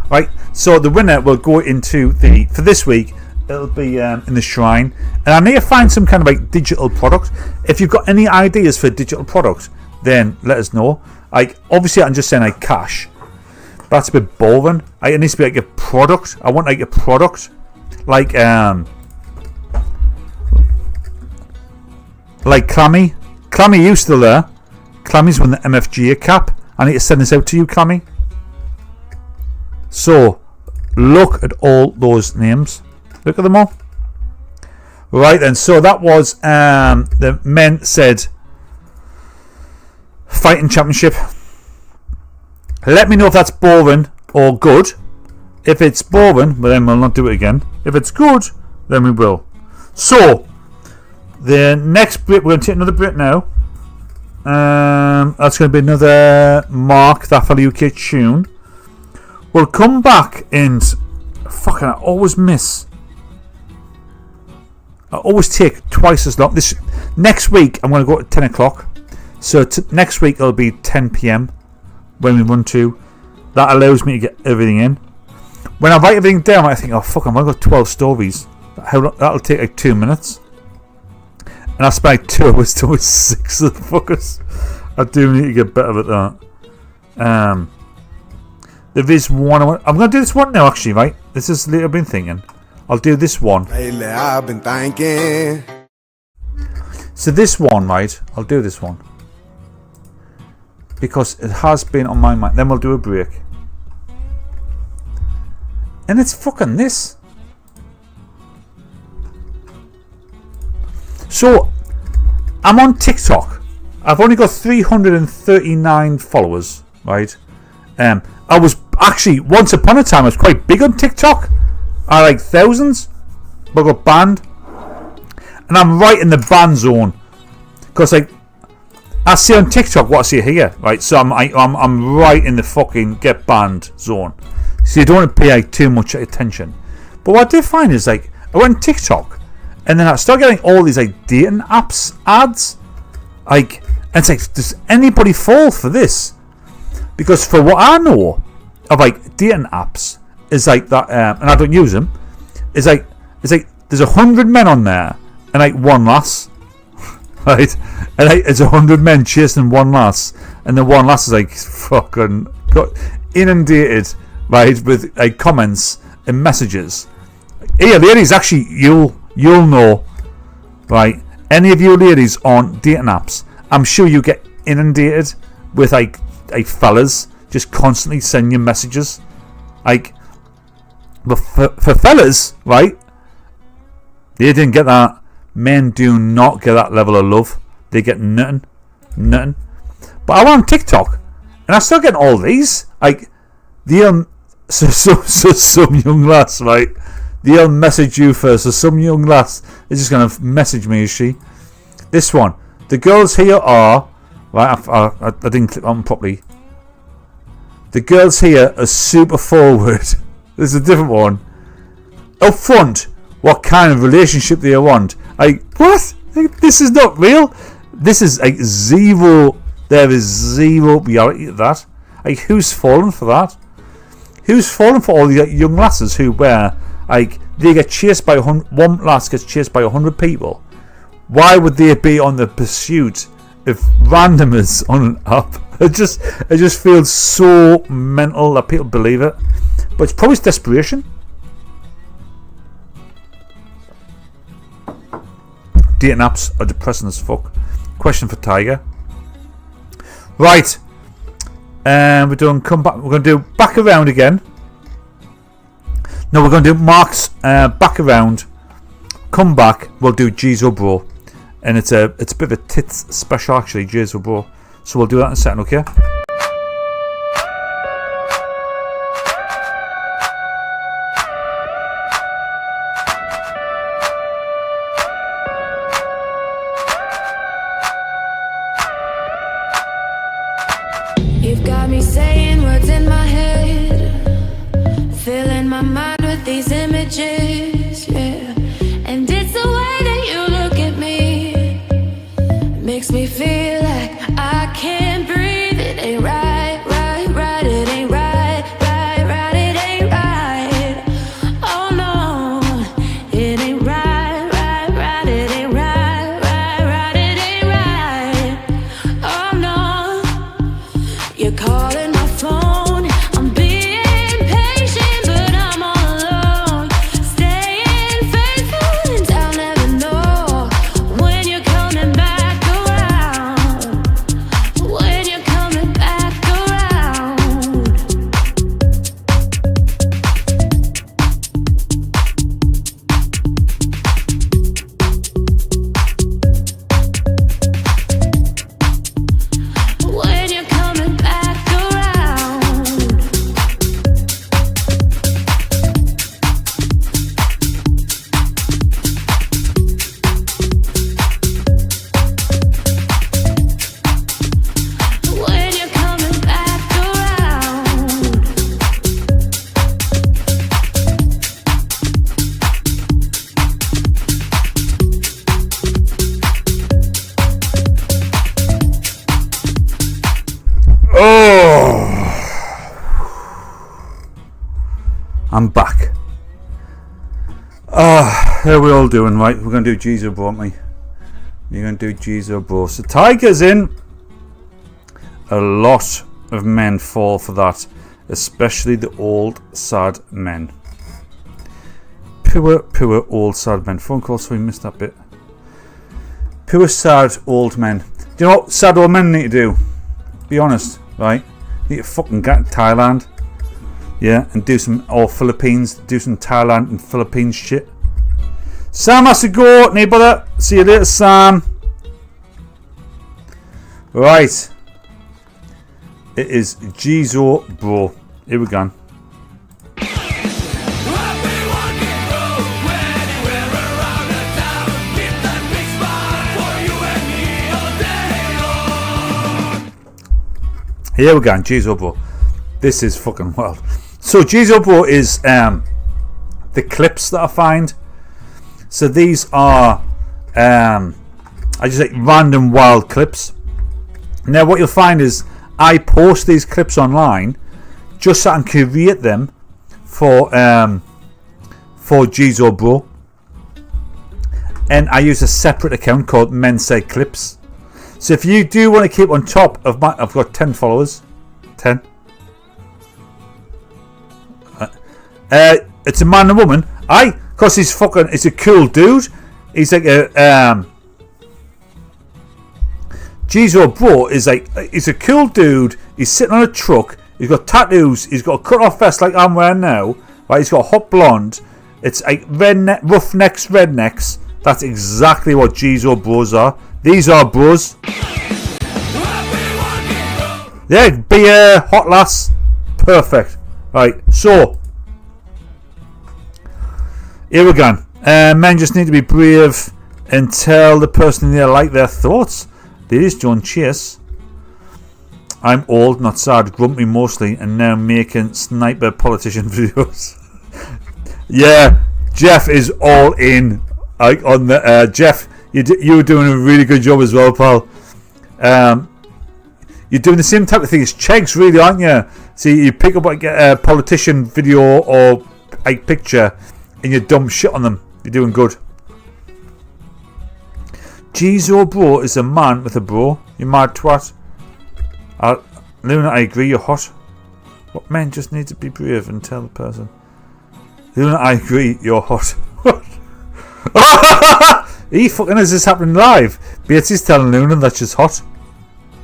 Right, so the winner will go into for this week. It'll be in the shrine, and I need to find some kind of like digital product. If you've got any ideas for a digital product, then let us know. Like, obviously, I'm just saying like cash. That's a bit boring. It needs to be like a product. I want like a product, like Clammy. Clammy, you still there? Clammy's won the MFG cap. I need to send this out to you, Clammy. So, look at all those names. Look at them all. Right then, so that was the MENSAID Fighting Championship. Let me know if that's boring or good. If it's boring, well, then we'll not do it again. If it's good, then we will. So, the next break, we're going to take another break now. That's going to be another Mark That Fella UK tune. We'll come back and fucking I always miss. I always take twice as long. This next week I'm going to go at 10 o'clock. So next week it'll be 10 PM when we run to. That allows me to get everything in. When I write everything down, I think, oh fuck, I've got 12 stories. That'll take like 2 minutes. And I spent like 2 hours to 6 of the fuckers. I do need to get better at that. There is one. I'm going to do this one now, actually, right? This is what I've been thinking. I'll do this one. Lately I've been thinking. So this one, right? I'll do this one. Because it has been on my mind. Then we'll do a break. And it's fucking this. So, I'm on TikTok. I've only got 339 followers, right? I was actually, once upon a time, I was quite big on TikTok. I like thousands, but I got banned. And I'm right in the ban zone. Because like, I see on TikTok what I see here, right? So I'm right in the fucking get banned zone. So you don't want to pay like too much attention. But what I did find is like, I went on TikTok, and then I started getting all these like dating apps ads. Like, and it's like, does anybody fall for this? Because for what I know of like dating apps is like that, and I don't use them. It's like there's 100 men on there and like one lass, right? And like it's 100 men chasing one lass, and the one lass is like fucking got inundated, right, with like comments and messages. Hey ladies, actually you'll know, right? Any of you ladies on dating apps, I'm sure you get inundated with like fellas just constantly sending you messages. Like, but for fellas, right, they didn't get that. Men do not get that level of love. They get nothing. But I went on TikTok and I still get all these. Like, so some young lass, right, they'll message you first. So some young lass is just going to message me, is she? This one. The girls here are, right, I didn't click on properly. The girls here are super forward. This is a different one. Up front, what kind of relationship do you want? Like, what? This is not real. This is like zero. There is zero reality to that. Like, who's fallen for that? Who's fallen for all the young lasses who wear, like, they get chased by one lass gets chased by 100 people? Why would they be on the pursuit of randomers on an app? It just feels so mental that people believe it. But it's probably desperation. Dating apps are depressing as fuck. Question for Tiger. Right. And we're doing come back. We're going to do back around again. No, we're going to do Mark's back around. Come back. We'll do JEEZO Bro, and it's a bit of a tits special actually, JEEZO Bro. So we'll do that in a second, okay? You've got me saying words in my head, filling my mind with these images, yeah. And it's the way that you look at me, makes me feel like I can't breathe. It ain't right, right, right. It ain't right, right, right. It ain't right. Oh no, it ain't right, right, right. It ain't right, right, right. It ain't right. Oh no. You're calling my phone, I'm being patient, but I'm all alone. Staying faithful and I'll never know when you're coming back around. When you're coming back around. When you're coming back around. When you're coming back around. Oh, I'm back. How are we all doing? Right, we're going to do JEEZO Bro, aren't we? We're going to do JEEZO Bro. So Tiger's in. A lot of men fall for that, especially the old sad men. Poor old sad men. Phone call, so we missed that bit. Poor sad old men. Do you know what sad old men need to do? Be honest, right? Need to fucking get to Thailand, yeah, and do some, or Philippines, do some Thailand and Philippines shit. Sam has to go, neighbour. See you later, Sam. Right, it is JEEZO Bro. Here we go. Here we go, JEEZO Bro. This is fucking wild. So JEEZO Bro is the clips that I find. So these are I just like random wild clips. Now what you'll find is I post these clips online just so I can curate them for JEEZO Bro. And I use a separate account called MENSAID Clips. So if you do want to keep on top of my, I've got 10 followers. 10. It's a man and a woman. Cause he's fucking, it's a cool dude. He's like a JEEZO Bro is like, he's a cool dude. He's sitting on a truck. He's got tattoos. He's got a cut off vest like I'm wearing now. Right, he's got a hot blonde. It's like redneck, roughnecks, rednecks. That's exactly what JEEZO Bros are. These are bros. Yeah, be a hot lass. Perfect. Right, so here we go. Men just need to be brave and tell the person they like their thoughts. There is John Chase. I'm old, not sad, grumpy mostly, and now making sniper politician videos. Yeah, Jeff is all in. Like on the Jeff, you were doing a really good job as well, pal. You're doing the same type of thing as Chegs, really, aren't you? See, you pick up like a politician video or a picture, and you dump shit on them. You're doing good. JEEZO Bro is a man with a bro. You mad twat. Luna, I agree, you're hot. What men just need to be brave and tell the person. Luna, I agree, you're hot. He fucking is this happening live? Beatsy's telling Luna that she's hot.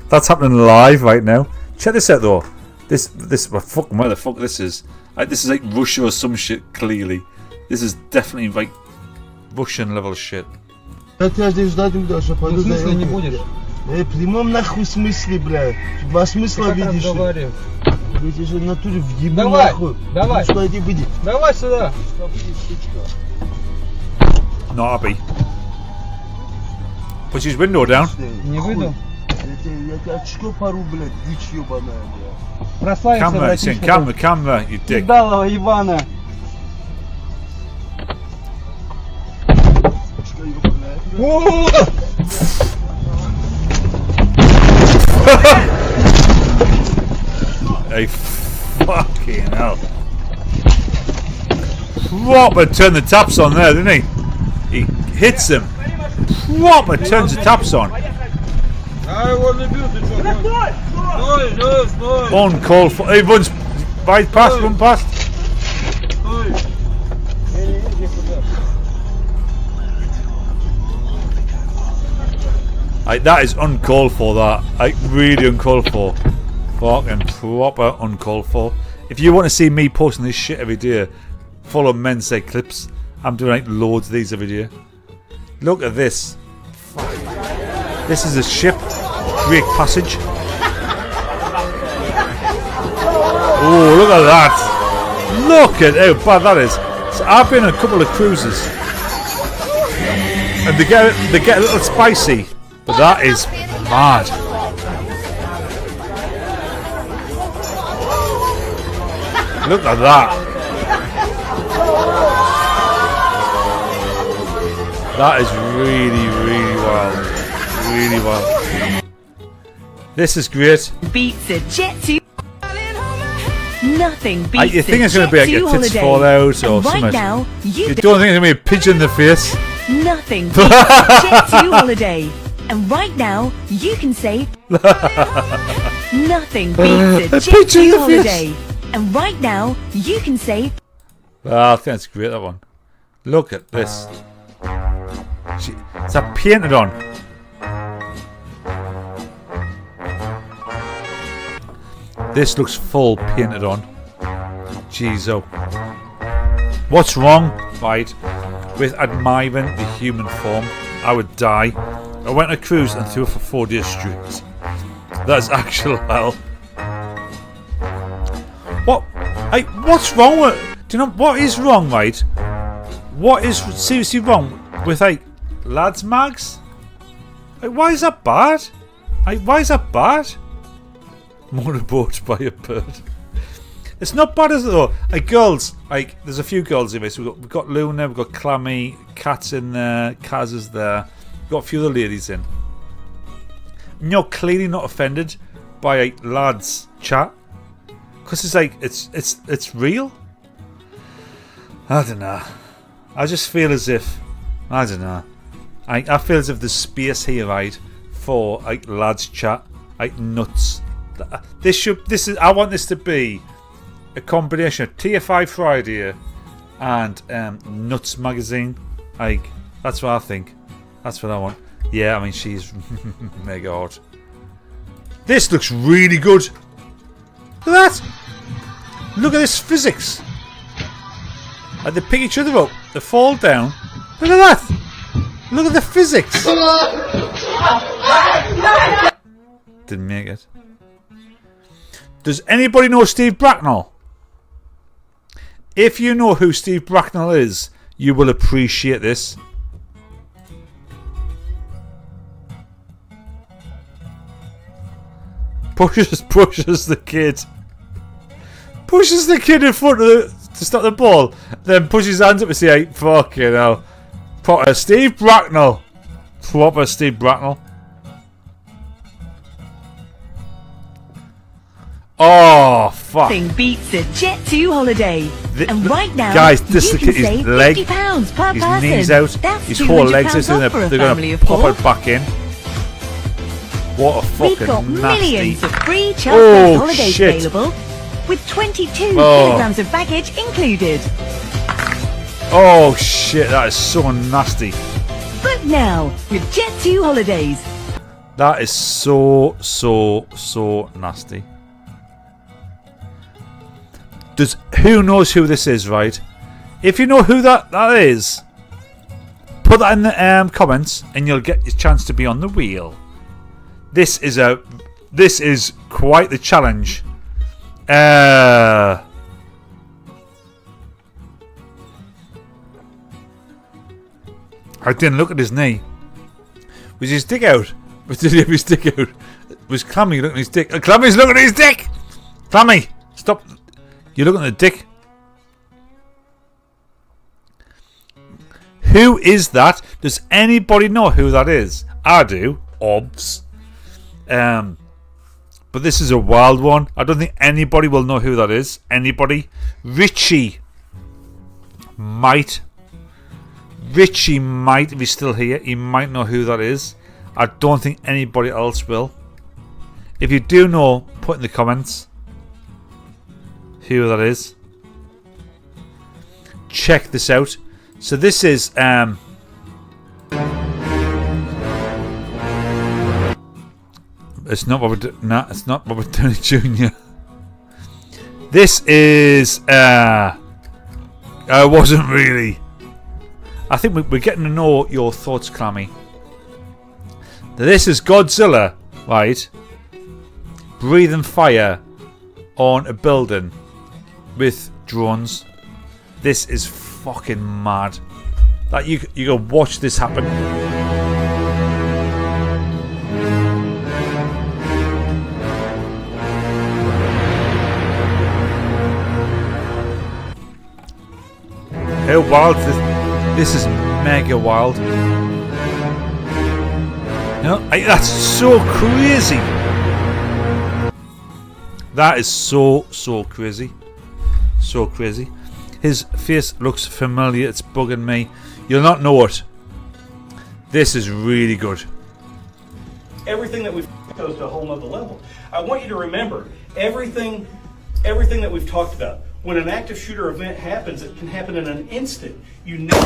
That's happening live right now. Check this out though. This well, fucking where the fuck this is. This is like Russia or some shit. Clearly, this is definitely like Russian level shit. Я тебя здесь ждать не буду, что пойду. В смысле не будешь? В прямом нахуй смысле, блядь. Два смысла видишь. Я тебе же в натуре въебу нахуй. Давай. Что иди выйди. Давай сюда. Not happy. Push his window down. Не выйду. Я тебе очко пару, блядь, дичь ебаная, блядь. Прославимся, братишка. Camera, you dick. Далова ебаная. Hey, fucking hell. Proper turn the taps on there, didn't he? He hits him. Proper turns the taps on. Uncalled for. He runs right past, run past. That is uncalled for, that. Really uncalled for. Fucking proper uncalled for. If you want to see me posting this shit every day, follow MENSAID clips. I'm doing like loads of these every day. Look at this. This is a ship. Great passage. Oh, look at that. Look at how bad that is. So I've been on a couple of cruises. And they get a little spicy. But that is mad. Look at that. That is really, really wild. Really wild. This is great. Beats a jet to. Nothing beats you think it's going to be like your tits fall out or something. Now, you don't think it's going to be a pigeon in the face. Nothing beats a jet to holiday. And right now, you can say nothing beats a jet to holiday. And right now, you can say I think that's great, that one. Look at this. Is that painted on? This looks full painted on. JEEZO. What's wrong, right, with admiring the human form? I would die. I went on a cruise and threw it for 4 days straight. That's actual hell. What's wrong with... Do you know what is wrong, right? What is seriously wrong with, like, lads mags? Like, why is that bad? Like, why is that bad? Motorboat by a bird. It's not bad, is it, though? Like, girls, like, there's a few girls in this. We've got Luna, we've got Clammy, Kat's in there, Kaz is there. We've got a few other ladies in. And you're clearly not offended by, like, lads chat. Because it's like, it's real. I don't know. I just feel as if, I don't know. I feel as if there's space here, right, for, like, lads chat, like, nuts. I want this to be a combination of TFI Friday and Nuts magazine. Like, that's what I think. That's what I want. Yeah, I mean, she's mega hot. This looks really good. Look at that. Look at this physics. Like, they pick each other up, they fall down. Look at that. Look at the physics. Didn't make it. Does anybody know Steve Bracknell? If you know who Steve Bracknell is, you will appreciate this. Pushes the kid. Pushes the kid in front of to stop the ball. Then pushes his hands up and say, fucking hell. Proper Steve Bracknell. Proper Steve Bracknell. Oh, fuck. Nothing beats a jet to holiday. And right now, guys, this you is his save leg, £50 per his person. knees out, That's his whole legs out, £200 they're going to pop it back in. What a fucking We've got nasty. millions of free children's holidays shit. available, with 22 kilograms of baggage included. Oh shit, that is so nasty. Book now with Jet2 Holidays. That is so nasty. Who knows who this is, right? If you know who that is, put that in the comments, and you'll get your chance to be on the wheel. This is quite the challenge. I didn't look at his knee. Was his dick out? Did he have his dick out? Was Clammy looking at his dick? Clammy's looking at his dick! Clammy! Stop! You're looking at the dick. Who is that? Does anybody know who that is? I do. Obs. But this is a wild one. I don't think anybody will know who that is. Anybody? Richie might. Richie might, if he's still here, he might know who that is. I don't think anybody else will. If you do know, put in the comments who that is. Check this out. So this is it's not Robert. No, it's not Robert Downey Jr. This is I wasn't really. I think we're getting to know your thoughts, Clammy. This is Godzilla, right? Breathing fire on a building with drones. This is fucking mad. Like you can watch this happen. How wild is this? This is mega wild. No, that's so crazy. That is so crazy. So crazy. His face looks familiar. It's bugging me. You'll not know it. This is really good. Everything that we've goes to a whole nother level. I want you to remember everything that we've talked about. When an active shooter event happens, it can happen in an instant. You know.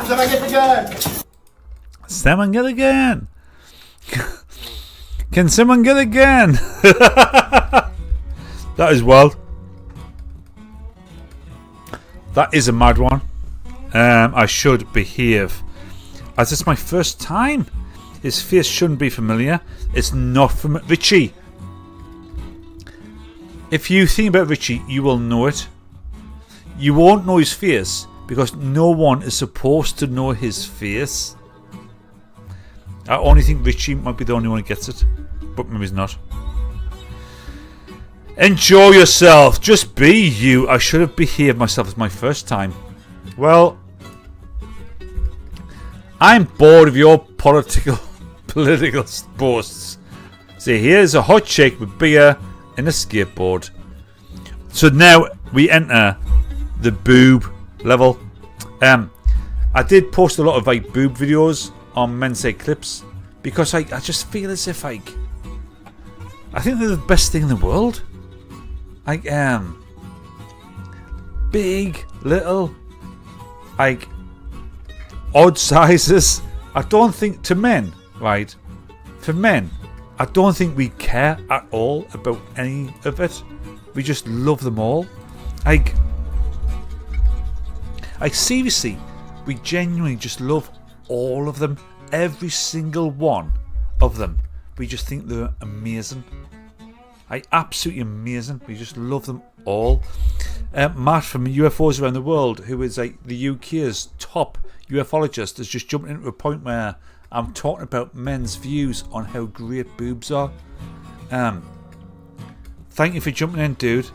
Somebody get the gun. Someone get a gun. Can someone get a gun? That is wild. That is a mad one. I should behave. As it's my first time. His face shouldn't be familiar. It's not from Richie. If you think about Richie, you will know it. You won't know his face because no one is supposed to know his face. I only think Richie might be the only one who gets it, but maybe he's not. Enjoy yourself. Just be you. I should have behaved myself as my first time. Well, I'm bored of your political boasts. See, here's a hot chick with beer and a skateboard. So now we enter the boob level. I did post a lot of like boob videos on MENSAID clips because I just feel as if I think they're the best thing in the world. Like big, little, like odd sizes. I don't think to men, right? For men, I don't think we care at all about any of it. We just love them all. Like seriously, we genuinely just love all of them. Every single one of them. We just think they're amazing. Like absolutely amazing. We just love them all. Matt from UFOs Around the World, who is like the UK's top ufologist, has just jumped into a point where I'm talking about men's views on how great boobs are. Thank you for jumping in, dude.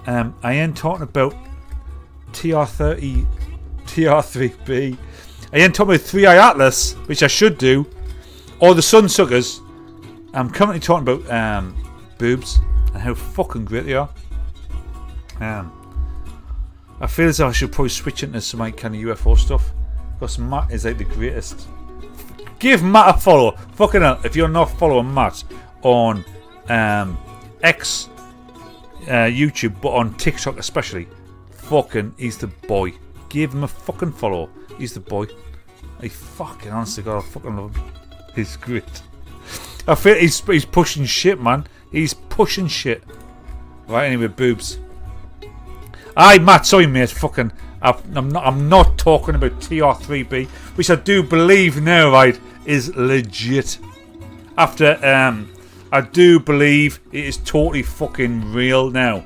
I am talking about TR3B. I am talking about 3i Atlas, which I should do, or the Sunsuckers. I'm currently talking about boobs and how fucking great they are. I feel as though I should probably switch into some like kind of UFO stuff because Matt is like the greatest. Give Matt a follow. Fucking hell, if you're not following Matt on X, YouTube, but on TikTok especially, fucking, he's the boy. Give him a fucking follow. He's the boy. I fucking, honestly God, I fucking love him. He's great. I feel he's pushing shit, man. He's pushing shit. Right, anyway, boobs. Aye, Matt, sorry mate, fucking I'm not talking about TR3B, which I do believe now, right, is legit. After I do believe it is totally fucking real now.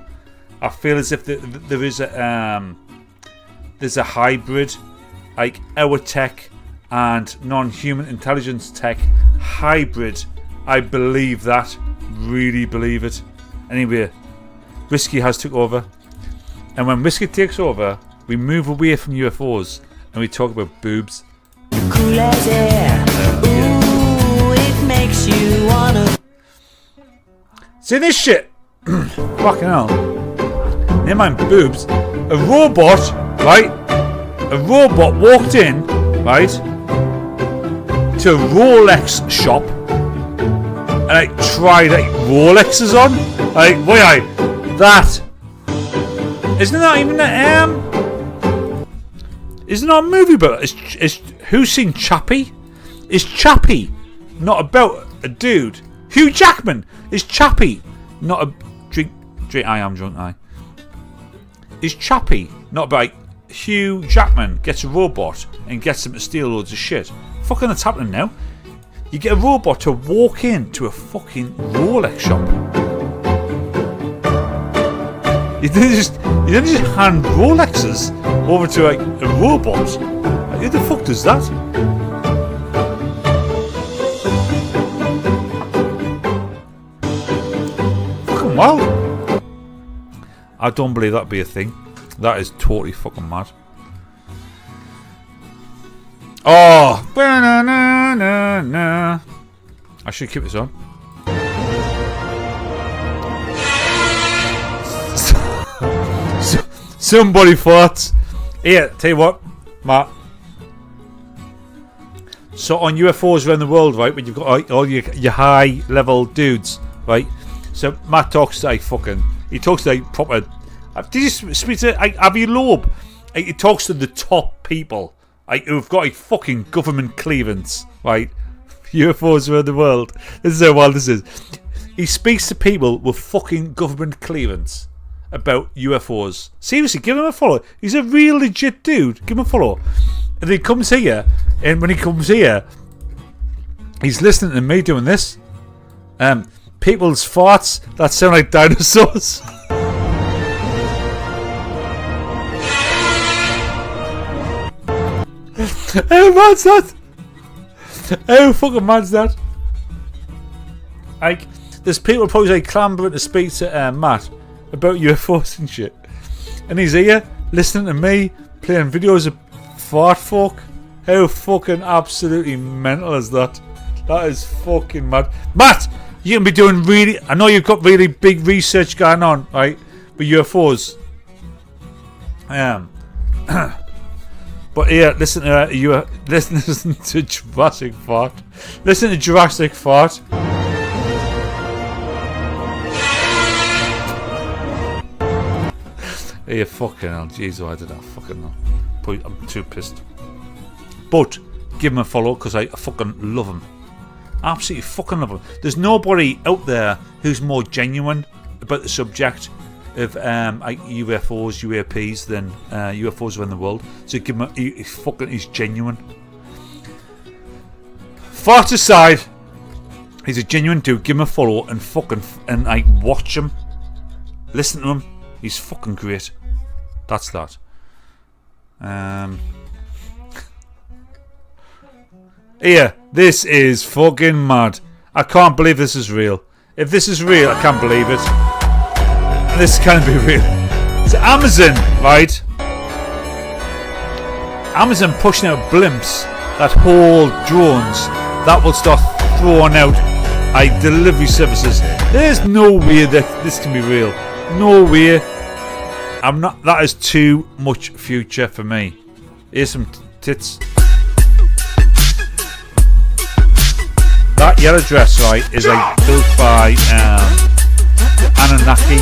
I feel as if there is a there's a hybrid, like our tech and non-human intelligence tech hybrid. I believe that, really believe it. Anyway, Whiskey has took over, and when Whiskey takes over, we move away from UFOs and we talk about boobs. Cool as air. Ooh, it makes you wanna. See this shit? Fucking hell. Never mind boobs. A robot, right? A robot walked in, right, to a Rolex shop and like tried like Rolexes on. Like, why? That isn't that even a isn't that a movie? But it's who's seen Chappie? Is Chappie not about a dude? Hugh Jackman is Chappie not a drink? I am drunk. Is Chappie not about like, Hugh Jackman gets a robot and gets him to steal loads of shit? Fucking that's happening now. You get a robot to walk into a fucking Rolex shop. You didn't just hand Rolexes over to like a robot. Like, who the fuck does that? Fucking wild. I don't believe that'd be a thing. That is totally fucking mad. Oh, I should keep this on. Somebody farts. Here, tell you what, Matt. So on UFOs around the world, right, when you've got all your high level dudes, right? So Matt talks like fucking. He talks to like proper. Did you speak to Avi Loeb? He talks to the top people, like who've got like fucking government clearance, right? UFOs around the world. This is how wild this is. He speaks to people with fucking government clearance about UFOs. Seriously, give him a follow. He's a real legit dude. Give him a follow. And he comes here, and when he comes here, he's listening to me doing this. People's farts that sound like dinosaurs. How mad's that? How fucking mad's that? Like, there's people probably like clambering to speak to Matt about UFOs and shit, and he's here listening to me playing videos of fart folk. How fucking absolutely mental is that? That is fucking mad. Matt, you can be doing really. I know you've got really big research going on, right, with UFOs. But yeah, listen to listen to Jurassic Fart. Listen to Jurassic Fart. Yeah, fucking hell, JEEZO, I did that. Fucking hell. I'm too pissed. But give him a follow because I fucking love him. Absolutely fucking love him. There's nobody out there who's more genuine about the subject of UFOs, UAPs than UFOs around the world. So give him he's genuine. Fart aside, he's a genuine dude. Give him a follow and watch him. Listen to him. He's fucking great. That's that. Here, this is fucking mad. I can't believe this is real. If this is real, I can't believe it. This can't be real. It's Amazon, right? Amazon pushing out blimps that hold drones that will start throwing out delivery services. There's no way that this can be real. No way. I'm not. That is too much future for me. Here's some tits. That yellow dress, right, is like built by Anunnaki.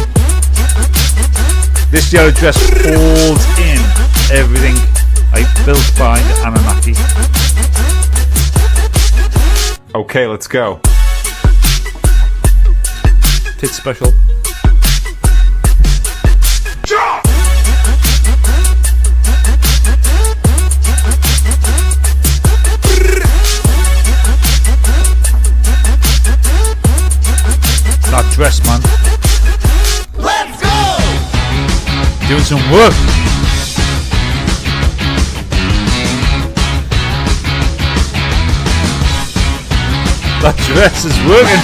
This yellow dress holds in everything, like built by the Anunnaki. Okay, let's go. Tit special. That dress, man. Let's go! Doing some work. That dress is working.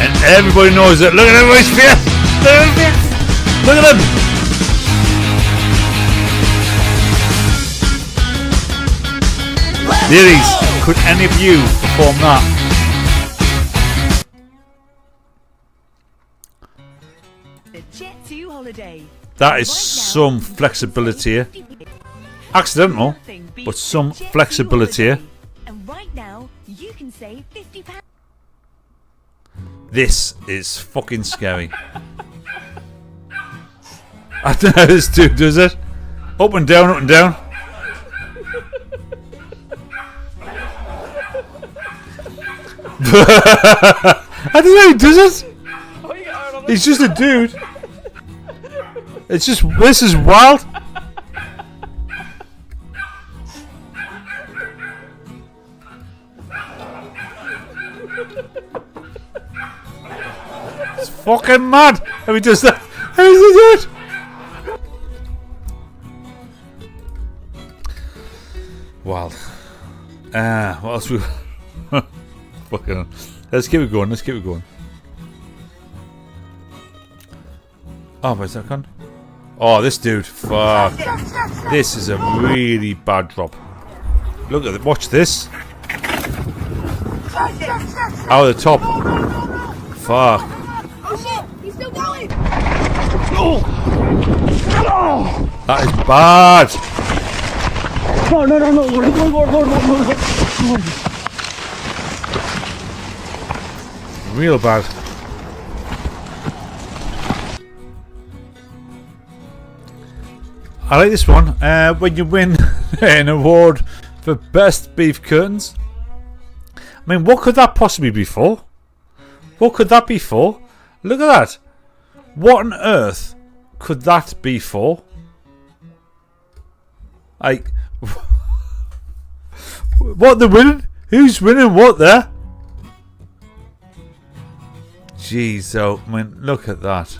And everybody knows it. Look at everybody's face. Look at them. Look at them. Ladies, could any of you perform that? The Jet 2 holiday. That is some flexibility here. Accidental, but some flexibility here. And right now, you can save £50. This is fucking scary. I don't know how this dude does it. Up and down, up and down. I don't know how he does it. He's just a dude. It's just, this is wild. It's fucking mad how he does that. How does he do it? Wild. What else we... Fucking... Let's keep it going, let's keep it going. Oh, where's that gone? Oh, this dude. Fuck. This is a really bad drop. Look at it. Watch this. Out of the top. Fuck. Oh shit, he's still going! That is bad. No. Real bad. I like this one. When you win an award for best beef curtains. I mean, what could that possibly be for? What could that be for? Look at that. What on earth could that be for? Like, what, they're winning? Who's winning what there? Jeez, oh, I mean, look at that.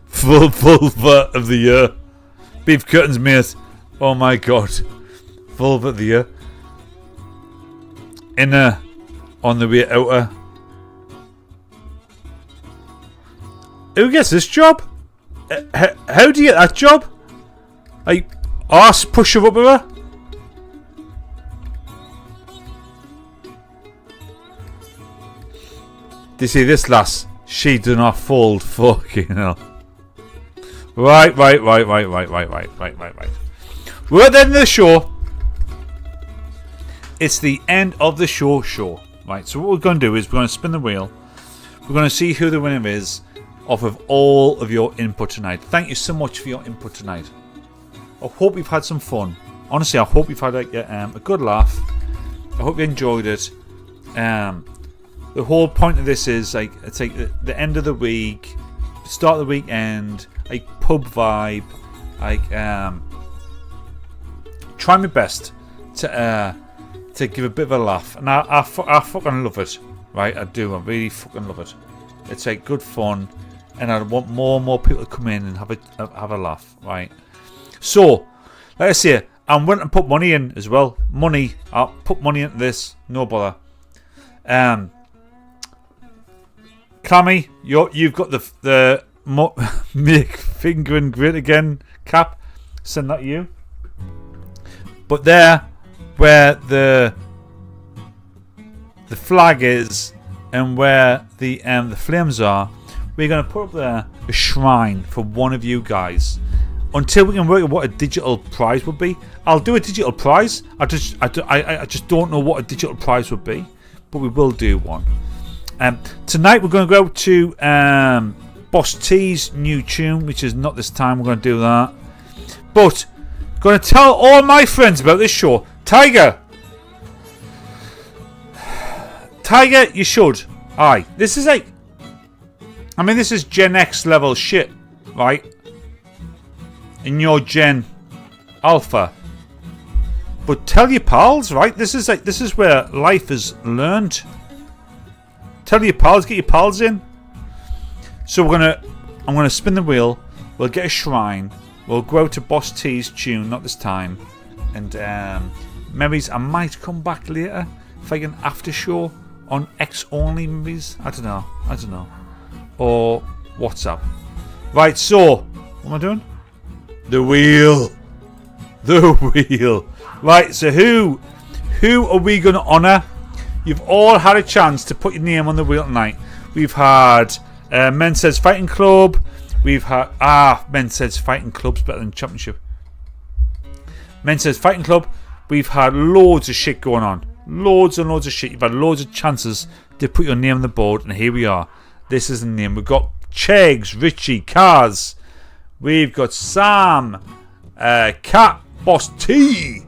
Full vulva of the year. Beef curtains, mate. Oh my god. Vulva of the year. Inner on the way outer. Who gets this job? How do you get that job? Like, arse push her up with her? Do you see this lass? She do not fold. Fucking hell. Right. We're at the end of the show. It's the end of the show. Right, so what we're going to do is we're going to spin the wheel. We're going to see who the winner is off of all of your input tonight. Thank you so much for your input tonight. I hope you've had some fun. Honestly, I hope you've had a good laugh. I hope you enjoyed it. The whole point of this is like it's like the end of the week, start of the weekend, like pub vibe. Like try my best to give a bit of a laugh, and I fucking love it. Right, I do. I really fucking love it. It's like good fun, and I want more and more people to come in and have a laugh. Right. So, like I say, I'm willing to put money in as well. Money. I'll put money into this. No bother. Cammy, you've got the make fingering great again cap. Send that to you. But there, where the flag is and where the flames are, we're going to put up there a shrine for one of you guys. Until we can work out what a digital prize would be. I'll do a digital prize. I just don't know what a digital prize would be, but we will do one. Tonight we're going to go to Boss T's new tune, which is not this time. We're going to do that, but going to tell all my friends about this show. Tiger, Tiger, you should. Aye. This is like... I mean, this is Gen X level shit, right? In your Gen Alpha. But tell your pals, right? This is where life is learned. Tell your pals, get your pals in. So I'm gonna spin the wheel. We'll get a shrine. We'll go out to Boss T's tune, not this time. And maybe I might come back later if I can after show on X only movies. I don't know. Or WhatsApp. Right, so what am I doing? The wheel. The wheel. Right, so who are we gonna honour? You've all had a chance to put your name on the wheel tonight. We've had MENSAID Fighting Club. We've had MENSAID Fighting Club's better than Championship. MENSAID Fighting Club. We've had loads of shit going on. Loads and loads of shit. You've had loads of chances to put your name on the board, and here we are. This is the name. We've got Chegs, Richie, Kaz. We've got Sam, Cat, Boss T.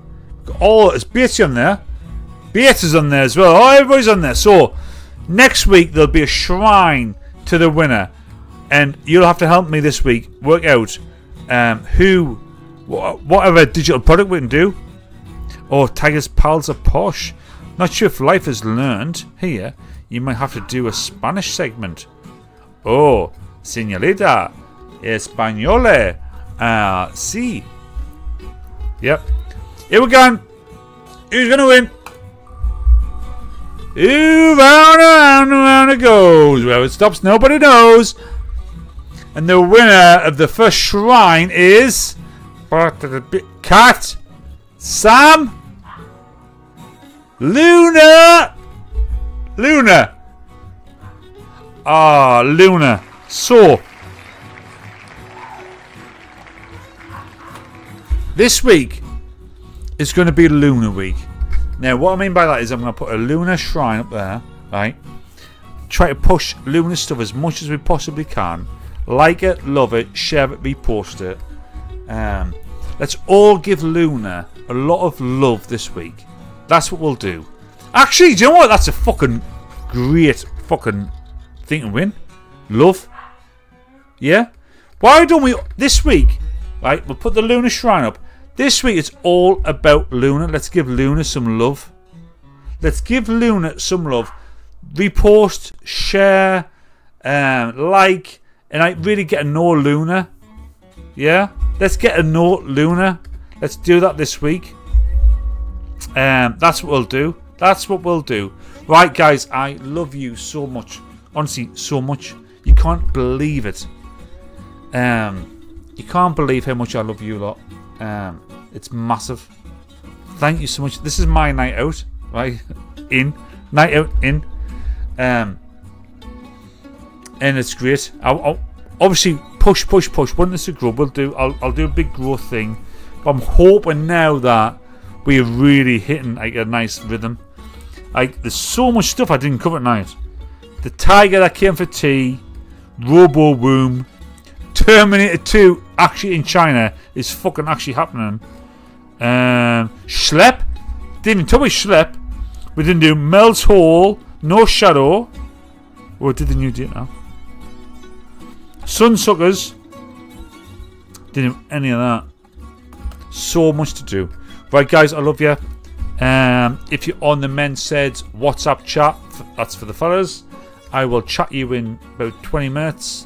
Oh, there's Beatty on there. Beatty's on there as well. Oh, everybody's on there. So next week there'll be a shrine to the winner, and you'll have to help me this week work out whatever digital product we can do. Oh, Tiger's pals are posh. Not sure if life has learned. Here, you might have to do a Spanish segment. Oh, señorita, españole. Sí. Yep. Here we go. Who's going to win? Who round it goes. Where it stops, nobody knows. And the winner of the first shrine is... Cat. Sam. Luna. Luna. So, this week is going to be Luna Week. Now, what I mean by that is I'm going to put a Luna shrine up there, right? Try to push Luna stuff as much as we possibly can. Like it, love it, share it, repost it. Let's all give Luna a lot of love this week. That's what we'll do. Actually, do you know what? That's a fucking great fucking thing to win. Love. Yeah? Why don't we, this week, right, we'll put the Luna shrine up. This week it's all about Luna. Let's give Luna some love. Let's give Luna some love. Repost, share, like, and I really get to know Luna. Yeah? Let's get to know Luna. Let's do that this week. That's what we'll do. That's what we'll do. Right, guys, I love you so much. Honestly, so much. You can't believe it. You can't believe how much I love you lot. It's massive. Thank you so much. This is my night out, right? Night out in. And it's great. I'll obviously push. When this is grow, I'll do a big growth thing. But I'm hoping now that we're really hitting like a nice rhythm. Like, there's so much stuff I didn't cover tonight. The Tiger that came for tea, Robo Womb, Terminator 2 actually in China is fucking actually happening. Schlep, didn't even tell me Schlep. We didn't do Mel's Hall, No Shadow. Or did the new date now? Sunsuckers, didn't do any of that. So much to do. Right, guys, I love you. If you're on the MENSAID WhatsApp chat, that's for the fellas. I will chat you in about 20 minutes.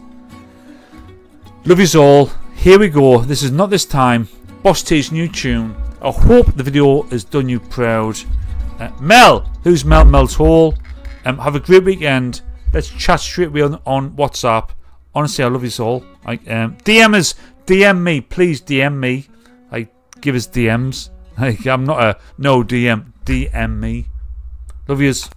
Love yous all. Here we go. This is Not This Time. Boss T's new tune. I hope the video has done you proud. Mel. Who's Mel? Mel's Hall. Have a great weekend. Let's chat straight away on WhatsApp. Honestly, I love yous all. DM me. Please DM me. Give us DMs. I'm not a no DM. DM me. Love yous.